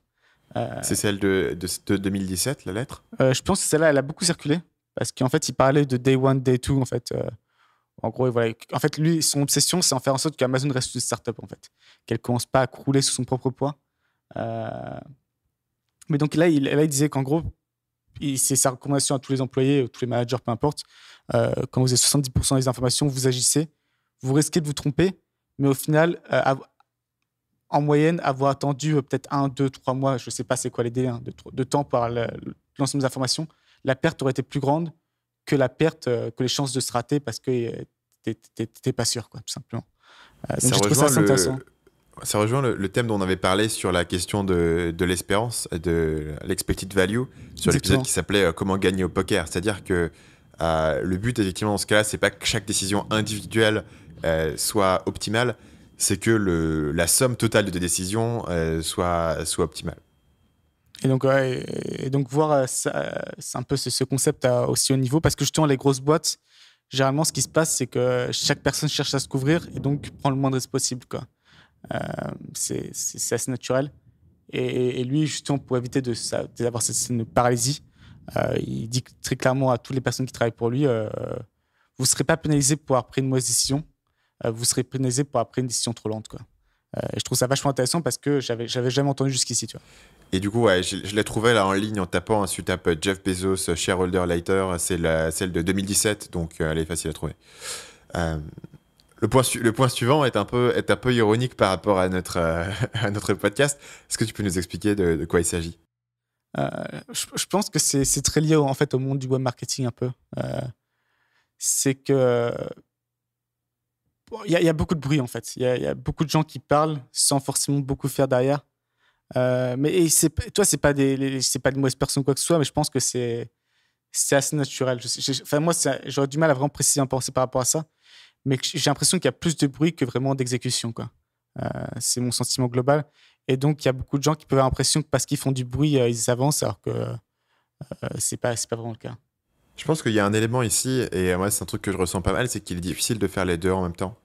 C'est celle de 2017, la lettre? Je pense que celle-là, elle a beaucoup circulé parce qu'en fait, il parlait de Day 1, Day 2, en fait. En gros, voilà. En fait, lui, son obsession, c'est en faire en sorte qu'Amazon reste une startup, en fait. Qu'elle ne commence pas à crouler sous son propre poids. Mais donc là, il disait qu'en gros, c'est sa recommandation à tous les employés, tous les managers, peu importe. Quand vous avez 70% des informations, vous agissez. Vous risquez de vous tromper, mais au final, en moyenne, avoir attendu peut-être 1, 2, 3 mois, je ne sais pas c'est quoi les délais, de temps pour l'ensemble des informations, la perte aurait été plus grande que les chances de se rater parce que tu n'étais pas sûr, quoi, tout simplement. Donc j'ai trouvé ça assez intéressant. Ça rejoint le thème dont on avait parlé sur la question de l'espérance, de l'expected value, sur l'épisode Exactement. qui s'appelait Comment gagner au poker. C'est-à-dire que le but, effectivement, dans ce cas-là, c'est pas que chaque décision individuelle soit optimale, c'est que la somme totale de tes décisions soit optimale. Et donc, et donc voir c'est un peu ce concept aussi au niveau, parce que justement, les grosses boîtes, généralement, ce qui se passe, c'est que chaque personne cherche à se couvrir et donc prend le moins de risque possible, quoi. C'est assez naturel. Et lui, justement, pour éviter d'avoir cette paralysie, il dit très clairement à toutes les personnes qui travaillent pour lui, vous ne serez pas pénalisé pour avoir pris une mauvaise décision, vous serez pénalisé pour avoir pris une décision trop lente, quoi. Et je trouve ça vachement intéressant parce que j'avais jamais entendu jusqu'ici, tu vois. Et du coup, ouais, je l'ai trouvé là en ligne en tapant, tu tapes Jeff Bezos Shareholder Letter, c'est celle de 2017, donc elle est facile à trouver. Le point suivant est un peu ironique par rapport à à notre podcast. Est-ce que tu peux nous expliquer de quoi il s'agit? Je pense que c'est très lié en fait au monde du web marketing un peu. C'est que il y a beaucoup de bruit en fait. Il y a beaucoup de gens qui parlent sans forcément beaucoup faire derrière. Mais c'est pas des mauvaises personnes ou quoi que ce soit, mais je pense que c'est assez naturel. Enfin moi j'aurais du mal à vraiment préciser un penser par rapport à ça, mais j'ai l'impression qu'il y a plus de bruit que vraiment d'exécution, quoi. C'est mon sentiment global. Et donc il y a beaucoup de gens qui peuvent avoir l'impression que parce qu'ils font du bruit, ils avancent, alors que c'est pas vraiment le cas. Je pense qu'il y a un élément ici, et moi c'est un truc que je ressens pas mal, c'est qu'il est difficile de faire les deux en même temps.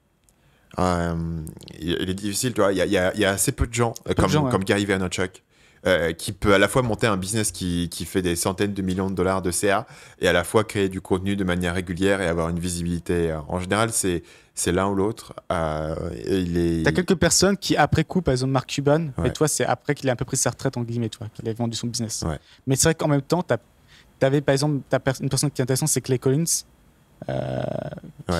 Il est difficile, tu vois, il y a assez peu de gens, comme Gary Vaynerchuk, qui peut à la fois monter un business qui fait des centaines de millions de dollars de CA, et à la fois créer du contenu de manière régulière et avoir une visibilité. En général, c'est l'un ou l'autre. T'as quelques personnes qui, après coup, par exemple Mark Cuban, Ouais. mais toi, c'est après qu'il a un peu pris sa retraite, en guillemets, toi, qu'il a vendu son business. Ouais. Mais c'est vrai qu'en même temps, t'avais par exemple une personne qui est intéressante, c'est Clay Collins. Donc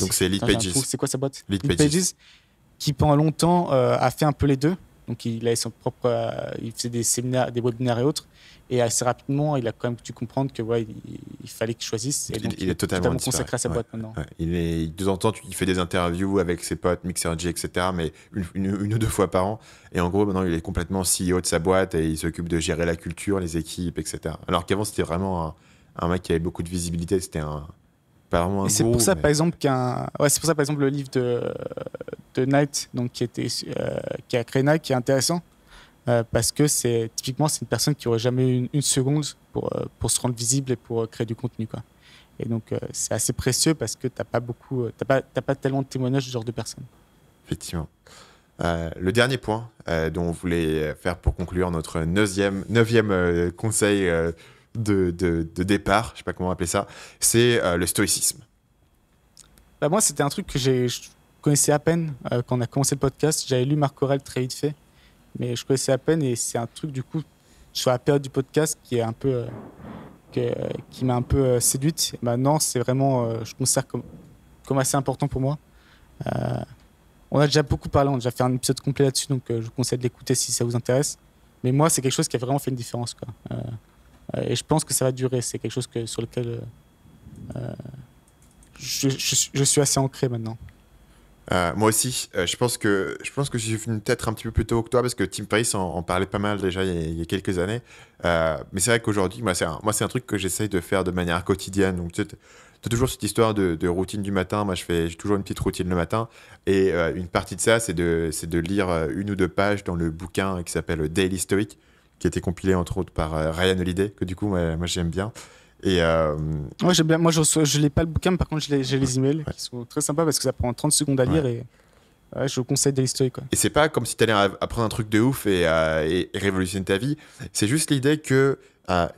c'est Lead Pages. C'est quoi sa boîte? Lead Lead Pages. Pages, qui pendant longtemps a fait un peu les deux. Donc il avait son propre, il faisait des séminaires, des webinaires et autres. Et assez rapidement, il a quand même dû comprendre que il fallait qu'il choisisse. Et donc, Il est totalement consacré à sa boîte maintenant. Ouais. De temps en temps, il fait des interviews avec ses potes, Mixergy, etc. Mais une ou deux fois par an. Et en gros, maintenant, il est complètement CEO de sa boîte et il s'occupe de gérer la culture, les équipes, etc. Alors qu'avant, c'était vraiment un mec qui avait beaucoup de visibilité. C'était pas vraiment un et c'est gros, pour ça, mais... par exemple, c'est pour ça, par exemple, le livre de Knight, donc qui a créé Nike, qui est intéressant. Parce que typiquement c'est une personne qui aurait jamais eu une seconde pour se rendre visible et pour créer du contenu, quoi. Et donc c'est assez précieux parce que t'as pas tellement de témoignages de ce genre de personnes. Effectivement. Le dernier point dont on voulait faire pour conclure notre neuvième conseil de départ, je sais pas comment appeler ça, c'est le stoïcisme. Bah, moi c'était un truc que je connaissais à peine quand on a commencé le podcast. J'avais lu Marc Aurèle très vite fait, mais je connaissais à peine, et c'est un truc du coup sur la période du podcast qui est un peu qui m'a un peu séduite. Et maintenant c'est vraiment je considère comme assez important pour moi. On a déjà beaucoup parlé, on a déjà fait un épisode complet là-dessus, donc je vous conseille de l'écouter si ça vous intéresse. Mais moi c'est quelque chose qui a vraiment fait une différence, quoi. Et je pense que ça va durer. C'est quelque chose sur lequel je suis assez ancré maintenant. Moi aussi, je pense que je suis venu peut-être un petit peu plus tôt que toi parce que Tim Ferriss en parlait pas mal déjà il y a quelques années. Mais c'est vrai qu'aujourd'hui, moi, c'est un truc que j'essaye de faire de manière quotidienne. Donc, tu as toujours cette histoire de routine du matin. Moi, j'ai toujours une petite routine le matin. Et une partie de ça, c'est de lire une ou deux pages dans le bouquin qui s'appelle Daily Stoic, qui a été compilé entre autres par Ryan Holiday, que du coup, moi j'aime bien. Et ouais, j'aime bien. Moi, je lis pas le bouquin, mais par contre, j'ai les emails qui sont très sympas parce que ça prend 30 secondes à lire, et je vous conseille Daily Stoic, quoi. Et c'est pas comme si tu allais apprendre un truc de ouf et révolutionner ta vie. C'est juste l'idée que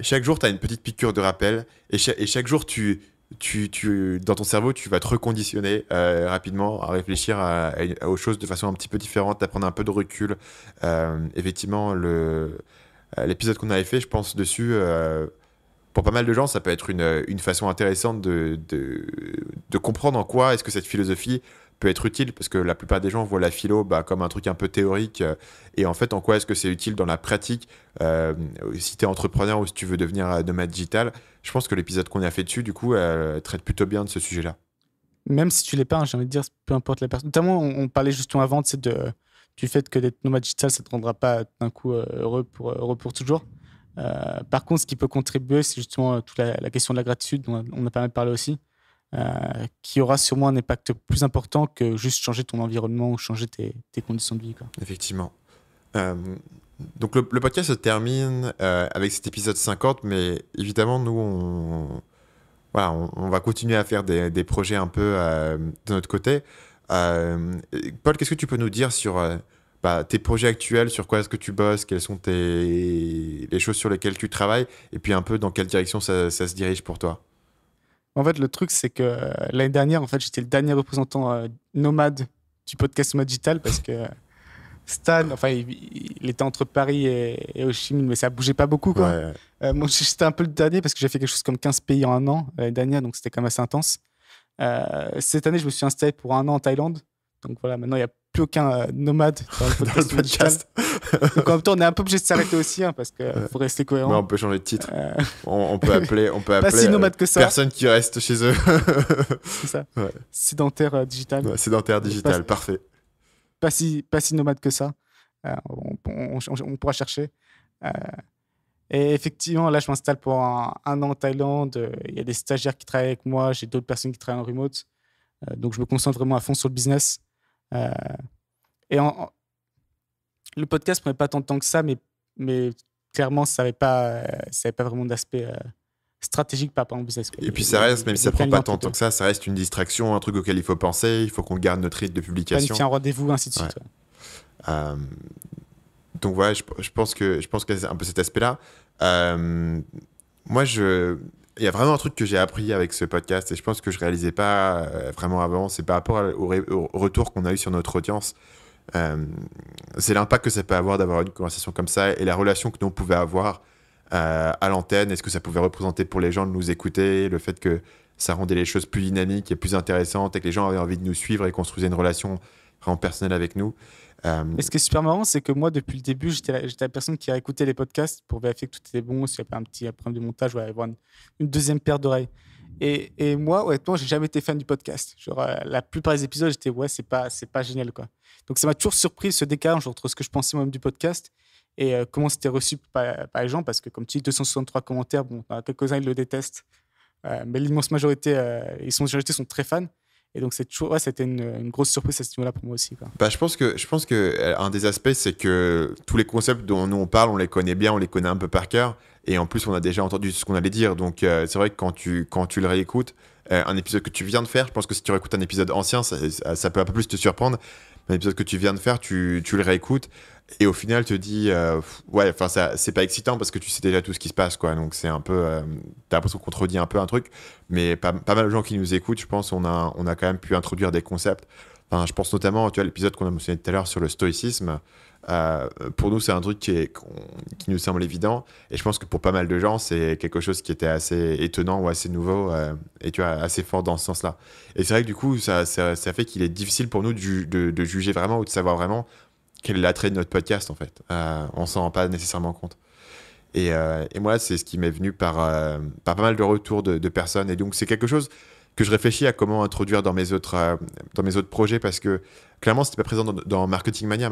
chaque jour, tu as une petite piqûre de rappel et chaque jour, dans ton cerveau, tu vas te reconditionner rapidement à réfléchir aux choses de façon un petit peu différente, à prendre un peu de recul. Effectivement, l'épisode qu'on avait fait, je pense, dessus... pour pas mal de gens, ça peut être une façon intéressante de comprendre en quoi est-ce que cette philosophie peut être utile, parce que la plupart des gens voient la philo comme un truc un peu théorique, et en fait, en quoi est-ce que c'est utile dans la pratique, si tu es entrepreneur ou si tu veux devenir nomade digital. Je pense que l'épisode qu'on a fait dessus, du coup, traite plutôt bien de ce sujet-là. Même si tu l'es pas, j'ai envie de dire, peu importe la personne. Notamment, on parlait justement avant de du fait que d'être nomade digital, ça ne te rendra pas d'un coup heureux pour toujours. Par contre, ce qui peut contribuer, c'est justement toute la question de la gratitude, dont on a pas mal parlé aussi, qui aura sûrement un impact plus important que juste changer ton environnement ou changer tes conditions de vie, quoi. Effectivement. Donc le podcast se termine avec cet épisode 50, mais évidemment, nous, on va continuer à faire des projets un peu de notre côté. Paul, qu'est-ce que tu peux nous dire sur tes projets actuels, sur quoi est-ce que tu bosses, quelles sont les choses sur lesquelles tu travailles, et puis un peu dans quelle direction ça se dirige pour toi? En fait, le truc, c'est que l'année dernière, en fait, j'étais le dernier représentant nomade du podcast Nomade Digital parce que Stan, enfin, il était entre Paris et Ho Chi Minh, mais ça bougeait pas beaucoup, quoi. Ouais. Moi, j'étais un peu le dernier parce que j'ai fait quelque chose comme 15 pays en un an l'année dernière, donc c'était quand même assez intense. Cette année, je me suis installé pour un an en Thaïlande. Donc voilà, maintenant, il n'y a plus aucun nomade dans le podcast. podcast. Donc en même temps, on est un peu obligé de s'arrêter aussi, hein, parce qu'il faut rester cohérent. Mais on peut changer de titre. On peut appeler pas si nomade que ça. Personne qui reste chez eux. C'est ça. Ouais. Sédentaire digital. Ouais, sédentaire digital, parfait. Pas si nomade que ça. On pourra chercher. Et effectivement, là, je m'installe pour un an en Thaïlande. Il y a des stagiaires qui travaillent avec moi. J'ai d'autres personnes qui travaillent en remote. Donc, je me concentre vraiment à fond sur le business. Et le podcast ne prenait pas tant de temps que ça, mais clairement, ça n'avait pas vraiment d'aspect stratégique par rapport au business. Et puis ça reste, même si ça ne prend pas tant de temps que ça reste une distraction, un truc auquel il faut penser, il faut qu'on garde notre rythme de publication. Planifier un rendez-vous, ainsi de suite. Ouais. Donc voilà, je pense que c'est un peu cet aspect-là. Moi, il y a vraiment un truc que j'ai appris avec ce podcast et je pense que je ne réalisais pas vraiment avant, c'est par rapport au retour qu'on a eu sur notre audience. C'est l'impact que ça peut avoir d'avoir une conversation comme ça et la relation que nous on pouvait avoir à l'antenne, est-ce que ça pouvait représenter pour les gens de nous écouter, le fait que ça rendait les choses plus dynamiques et plus intéressantes et que les gens avaient envie de nous suivre et construisaient une relation vraiment personnelle avec nous. Et ce qui est super marrant, c'est que moi, depuis le début, j'étais la personne qui a écouté les podcasts pour vérifier que tout était bon, s'il y avait un petit problème de montage, ou avoir une deuxième paire d'oreilles. Et moi, honnêtement, j'ai jamais été fan du podcast. Genre, la plupart des épisodes, j'étais c'est pas génial, quoi. Donc ça m'a toujours surpris ce décalage entre ce que je pensais moi-même du podcast et comment c'était reçu par les gens, parce que comme tu dis, 263 commentaires, bon, quelques-uns ils le détestent, mais l'immense majorité, majorité sont très fans. Et donc c'était une grosse surprise à ce niveau-là pour moi aussi, quoi. Je pense que un des aspects, c'est que tous les concepts dont nous on parle, on les connaît bien, on les connaît un peu par cœur, et en plus on a déjà entendu ce qu'on allait dire. Donc c'est vrai que quand tu le réécoutes, un épisode que tu viens de faire, je pense que si tu réécoutes un épisode ancien, ça peut un peu plus te surprendre. Un épisode que tu viens de faire, tu le réécoutes et au final te dis c'est pas excitant parce que tu sais déjà tout ce qui se passe, quoi. Donc c'est un peu t'as l'impression qu'on contredit un peu un truc, mais pas mal de gens qui nous écoutent, je pense on a quand même pu introduire des concepts. Enfin, je pense notamment, tu vois, l'épisode qu'on a mentionné tout à l'heure sur le stoïcisme. Pour nous, c'est un truc qui nous semble évident. Et je pense que pour pas mal de gens, c'est quelque chose qui était assez étonnant ou assez nouveau et tu vois, assez fort dans ce sens-là. Et c'est vrai que du coup, ça fait qu'il est difficile pour nous de juger vraiment ou de savoir vraiment quel est l'attrait de notre podcast, en fait. On s'en rend pas nécessairement compte. Et moi, c'est ce qui m'est venu par pas mal de retours de personnes. Et donc, c'est quelque chose que je réfléchis à comment introduire dans mes autres projets, parce que clairement c'était pas présent dans Marketing Mania,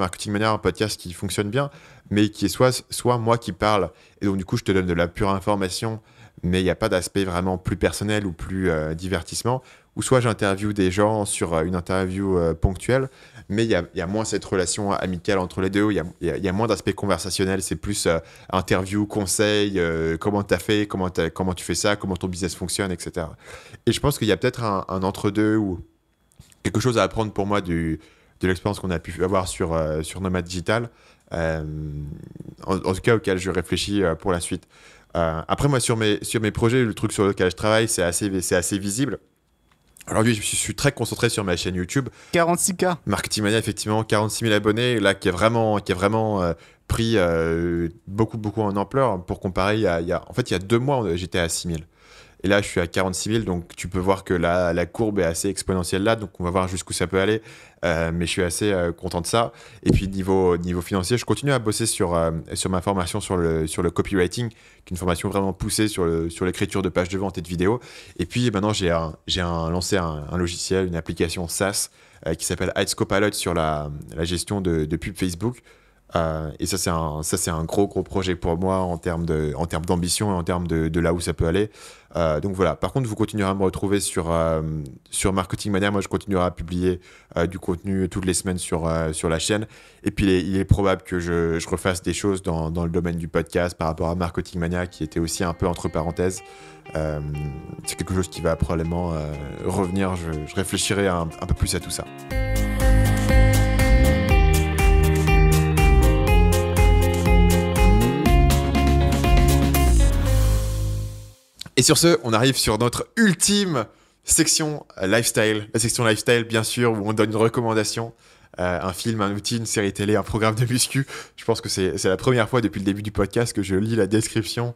un podcast qui fonctionne bien mais qui est soit moi qui parle et donc du coup je te donne de la pure information mais il n'y a pas d'aspect vraiment plus personnel ou plus divertissement, ou soit j'interviewe des gens sur une interview ponctuelle mais il y a moins cette relation amicale entre les deux, il y a moins d'aspect conversationnel, c'est plus interview, conseil, comment tu as fait, comment tu fais ça, comment ton business fonctionne, etc. Et je pense qu'il y a peut-être un entre-deux ou quelque chose à apprendre pour moi de l'expérience qu'on a pu avoir sur Nomade Digital, en tout cas auquel je réfléchis pour la suite. Après moi sur mes projets, le truc sur lequel je travaille c'est assez visible. Alors lui, je suis très concentré sur ma chaîne YouTube. 46K. Marketing Mania, effectivement, 46 000 abonnés, là, qui a vraiment pris beaucoup en ampleur. Pour comparer, il y a 2 mois, j'étais à 6 000. Et là, je suis à 46 000, donc tu peux voir que la courbe est assez exponentielle là, donc on va voir jusqu'où ça peut aller. Mais je suis assez content de ça. Et puis, niveau financier, je continue à bosser sur ma formation sur le copywriting, qui est une formation vraiment poussée sur l'écriture de pages de vente et de vidéos. Et puis, maintenant, j'ai lancé un logiciel, une application SaaS qui s'appelle Ads Copilot sur la gestion de pub Facebook. Et ça c'est un gros projet pour moi en termes d'ambition et en termes de là où ça peut aller. Donc voilà. Par contre, vous continuerez à me retrouver sur Marketing Mania. Moi, je continuerai à publier du contenu toutes les semaines sur la chaîne. Et puis il est probable que je refasse des choses dans le domaine du podcast par rapport à Marketing Mania, qui était aussi un peu entre parenthèses. C'est quelque chose qui va probablement revenir. Je réfléchirai un peu plus à tout ça. Et sur ce, on arrive sur notre ultime section lifestyle. La section lifestyle, bien sûr, où on donne une recommandation, un film, un outil, une série télé, un programme de muscu. Je pense que c'est la première fois depuis le début du podcast que je lis la description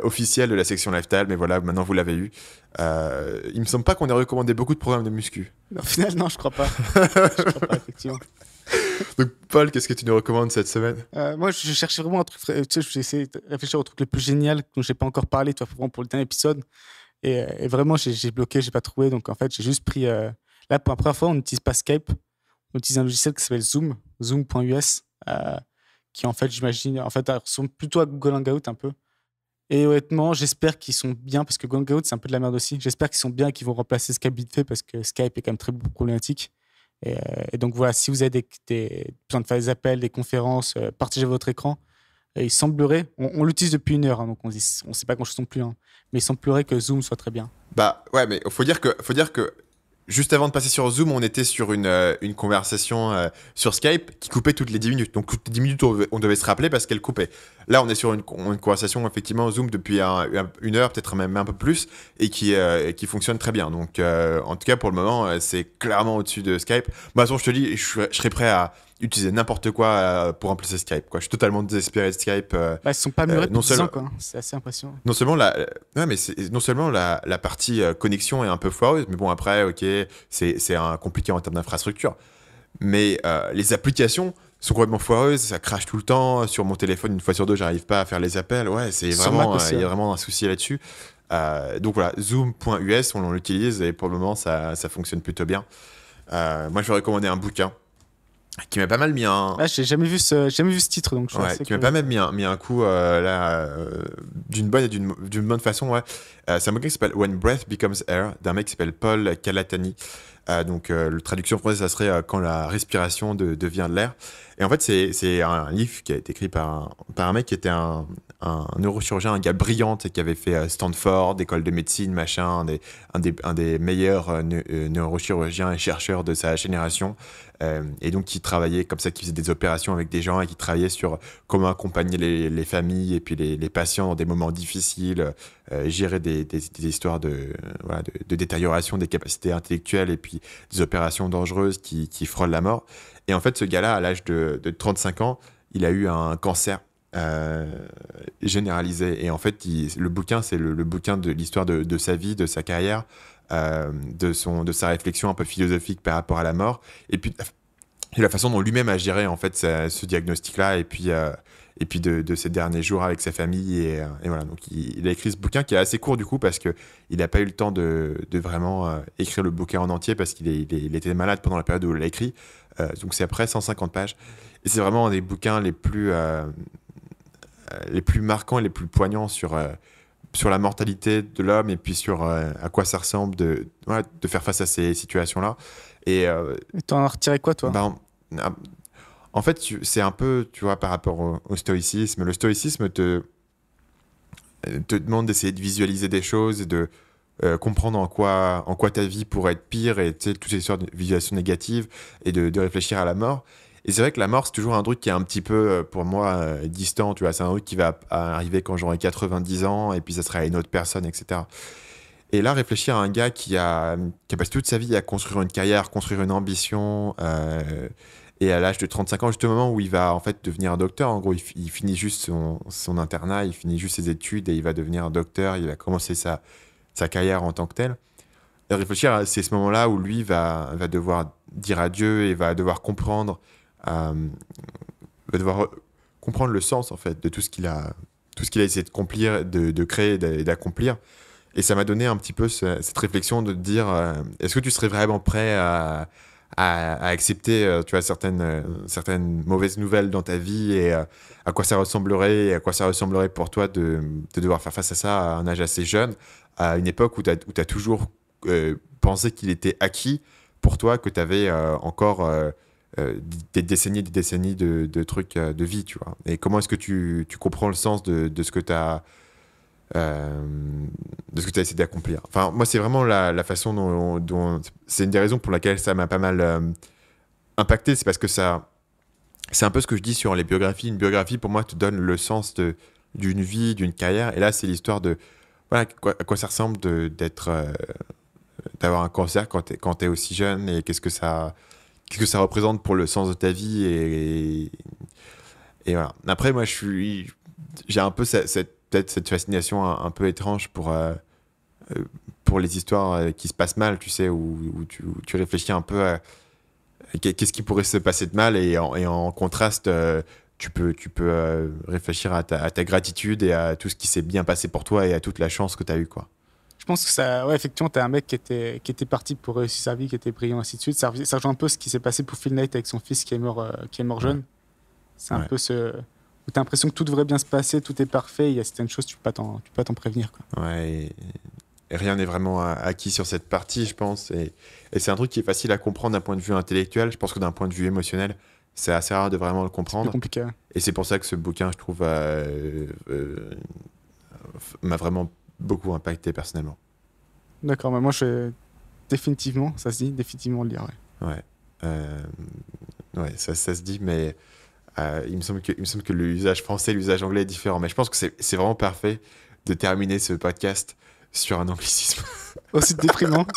officielle de la section lifestyle. Mais voilà, maintenant vous l'avez eu. Il me semble pas qu'on ait recommandé beaucoup de programmes de muscu. Au final, non, je crois pas. Je crois pas, effectivement. Donc, Paul, qu'est-ce que tu nous recommandes cette semaine ? Moi, je cherchais vraiment un truc. Tu sais, j'ai essayé de réfléchir au truc le plus génial dont j'ai pas encore parlé, toi, vraiment pour le dernier épisode. Et vraiment, j'ai bloqué, j'ai pas trouvé. Donc, en fait, j'ai juste pris. Là, pour la première fois, on n'utilise pas Skype. On utilise un logiciel qui s'appelle Zoom, Zoom.us, qui, en fait, j'imagine, ressemble plutôt à Google Hangout un peu. Et honnêtement, j'espère qu'ils sont bien, parce que Google Hangout, c'est un peu de la merde aussi. J'espère qu'ils sont bien et qu'ils vont remplacer Skype vite fait, parce que Skype est quand même très problématique. Et donc voilà, si vous avez besoin de faire des appels, des conférences, partagez votre écran. Et il semblerait, on l'utilise depuis 1 heure, hein, donc on ne sait pas grand-chose non plus, hein, mais il semblerait que Zoom soit très bien. Bah ouais, mais faut dire que juste avant de passer sur Zoom, on était sur une conversation sur Skype qui coupait toutes les 10 minutes. Donc toutes les 10 minutes, on devait se rappeler parce qu'elle coupait. Là, on est sur une conversation effectivement Zoom depuis 1 heure, peut-être même un peu plus, et qui fonctionne très bien. Donc en tout cas, pour le moment, c'est clairement au-dessus de Skype. Bah, attends, je te dis, je serais prêt à utiliser n'importe quoi pour remplacer Skype, quoi. Je suis totalement désespéré de Skype. Ils ne sont pas mûrés depuis 10 ans, quoi. C'est assez impressionnant. Non seulement la partie connexion est un peu foireuse, mais bon, après, ok, c'est compliqué en termes d'infrastructure. Mais les applications sont complètement foireuses, ça crache tout le temps. Sur mon téléphone, une fois sur deux, j'arrive pas à faire les appels. Ouais, il y a vraiment un souci là-dessus. Donc voilà, Zoom.us, on l'utilise et pour le moment, ça fonctionne plutôt bien. Moi, je vais recommander un bouquin qui m'a pas mal mis un... j'ai jamais vu ce titre, donc je suis assez qui m'a pas mal mis un coup d'une bonne façon. Ouais. C'est un bouquin qui s'appelle When Breath Becomes Air, d'un mec qui s'appelle Paul Kalatani. Donc, la traduction française, ça serait quand la respiration devient de l'air. Et en fait, c'est un livre qui a été écrit par un mec qui était un neurochirurgien, un gars brillant et qui avait fait Stanford, école de médecine, machin, un des meilleurs neurochirurgiens et chercheurs de sa génération. Et donc, qui travaillait comme ça, qui faisait des opérations avec des gens et qui travaillait sur comment accompagner les familles et puis les patients dans des moments difficiles, gérer des histoires de détérioration des capacités intellectuelles et puis des opérations dangereuses qui frôlent la mort. Et en fait, ce gars-là, à l'âge de 35 ans, il a eu un cancer généralisé. Et en fait, le bouquin, c'est le bouquin de l'histoire de sa vie, de sa carrière, de sa réflexion un peu philosophique par rapport à la mort. Et puis, la façon dont lui-même a géré en fait ce diagnostic-là. Et puis de ses derniers jours avec sa famille. Et voilà. Donc, il a écrit ce bouquin qui est assez court du coup parce qu'il n'a pas eu le temps de vraiment écrire le bouquin en entier parce qu'il était malade pendant la période où il l'a écrit. Donc, c'est après 150 pages. Et c'est vraiment un des bouquins les plus marquants et les plus poignants sur la mortalité de l'homme et puis sur à quoi ça ressemble de faire face à ces situations-là. Et t'en as retiré quoi, toi ? En fait, c'est un peu, tu vois, par rapport au stoïcisme. Le stoïcisme te demande d'essayer de visualiser des choses et de comprendre en quoi ta vie pourrait être pire et toutes ces sortes de visualisations négatives et de réfléchir à la mort. Et c'est vrai que la mort, c'est toujours un truc qui est un petit peu, pour moi, distant. Tu vois, c'est un truc qui va arriver quand j'aurai 90 ans et puis ça sera une autre personne, etc. Et là, réfléchir à un gars qui a passé toute sa vie à construire une carrière, construire une ambition, et à l'âge de 35 ans, juste au moment où il va en fait devenir un docteur, en gros, il finit juste son internat, il finit juste ses études et il va devenir un docteur, il va commencer sa carrière en tant que tel. Et réfléchir, c'est ce moment-là où lui va devoir dire adieu et va devoir comprendre le sens en fait de tout ce qu'il a essayé de créer et d'accomplir. Et ça m'a donné un petit peu cette réflexion de te dire est-ce que tu serais vraiment prêt à à accepter tu vois, certaines mauvaises nouvelles dans ta vie et à quoi ça ressemblerait et à quoi ça ressemblerait pour toi de devoir faire face à ça à un âge assez jeune, à une époque où tu as toujours pensé qu'il était acquis pour toi, que tu avais encore des décennies de trucs de vie, tu vois. Et comment est-ce que tu comprends le sens de ce que tu as de ce que tu as essayé d'accomplir. Enfin, moi, c'est vraiment la façon dont c'est une des raisons pour laquelle ça m'a pas mal impacté, c'est parce que ça, c'est un peu ce que je dis sur les biographies. Une biographie, pour moi, te donne le sens d'une vie, d'une carrière. Et là, c'est l'histoire de voilà, à quoi ça ressemble d'avoir un cancer quand t'es aussi jeune et qu'est-ce que ça représente pour le sens de ta vie. Et voilà. Après, moi, j'ai un peu peut-être cette fascination un peu étrange pour les histoires qui se passent mal, tu sais, où tu réfléchis un peu à qu'est-ce qui pourrait se passer de mal et en contraste, tu peux réfléchir à ta gratitude et à tout ce qui s'est bien passé pour toi et à toute la chance que tu as eue, quoi. Je pense que ça, ouais, effectivement, t'es un mec qui était parti pour réussir sa vie, qui était brillant, ainsi de suite. Ça rejoint un peu ce qui s'est passé pour Phil Knight avec son fils qui est mort jeune. Ouais. C'est un peu où t'as l'impression que tout devrait bien se passer, tout est parfait, il y a certaines choses, tu peux pas t'en prévenir, quoi. Ouais, et rien n'est vraiment acquis sur cette partie, je pense. Et c'est un truc qui est facile à comprendre d'un point de vue intellectuel. Je pense que d'un point de vue émotionnel, c'est assez rare de vraiment le comprendre. C'est compliqué. Et c'est pour ça que ce bouquin, je trouve, m'a vraiment beaucoup impacté personnellement. D'accord, mais moi, définitivement, ça se dit, définitivement le lire, ouais. Ouais, ça se dit, mais il me semble que l'usage français et l'usage anglais est différent. Mais je pense que c'est vraiment parfait de terminer ce podcast sur un anglicisme. Aussi déprimant.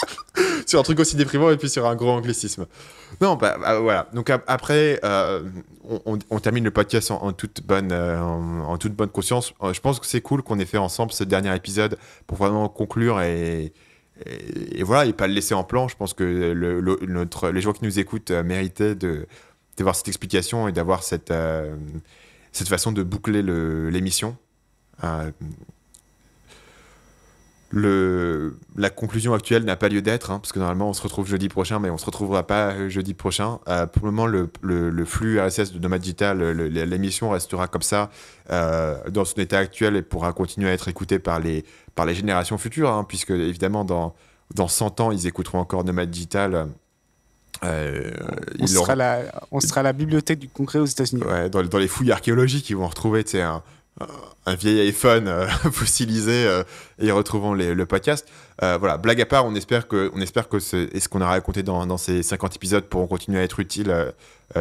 Sur un truc aussi déprimant et puis sur un gros anglicisme. Non, voilà. Donc après, on termine le podcast en toute bonne conscience. Je pense que c'est cool qu'on ait fait ensemble ce dernier épisode pour vraiment conclure et voilà, et pas le laisser en plan. Je pense que les gens qui nous écoutent méritaient d'avoir cette explication et d'avoir cette façon de boucler l'émission. La conclusion actuelle n'a pas lieu d'être, parce que normalement on se retrouve jeudi prochain, mais on se retrouvera pas jeudi prochain. Pour le moment, le flux RSS de Nomad Digital, l'émission restera comme ça dans son état actuel et pourra continuer à être écoutée par les générations futures, puisque évidemment dans 100 ans ils écouteront encore Nomad Digital. On sera la bibliothèque du Congrès aux États-Unis. Ouais, dans les fouilles archéologiques, ils vont retrouver un vieil iPhone fossilisé et retrouvant le podcast. Voilà, blague à part, on espère que ce qu'on a raconté dans ces 50 épisodes pourront continuer à être utiles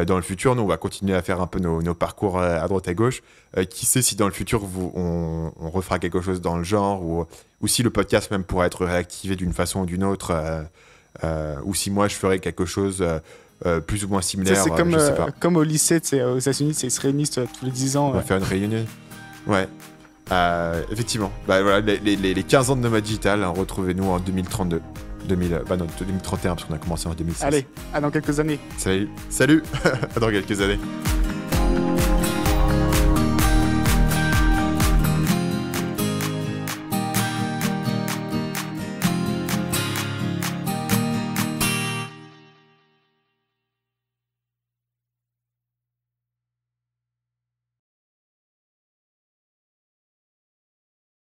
dans le futur. Nous, on va continuer à faire un peu nos parcours à droite à gauche. Qui sait si dans le futur, on refera quelque chose dans le genre ou si le podcast même pourra être réactivé d'une façon ou d'une autre ou si moi, je ferai quelque chose plus ou moins similaire. C'est comme, je sais pas. Comme au lycée, aux États-Unis, ils se réunissent tous les 10 ans. On va faire une réunion. Ouais, effectivement. Voilà, les 15 ans de Nomad Digital, retrouvez-nous en 2032. 2031, parce qu'on a commencé en 2016. Allez, à dans quelques années. Salut. À dans quelques années.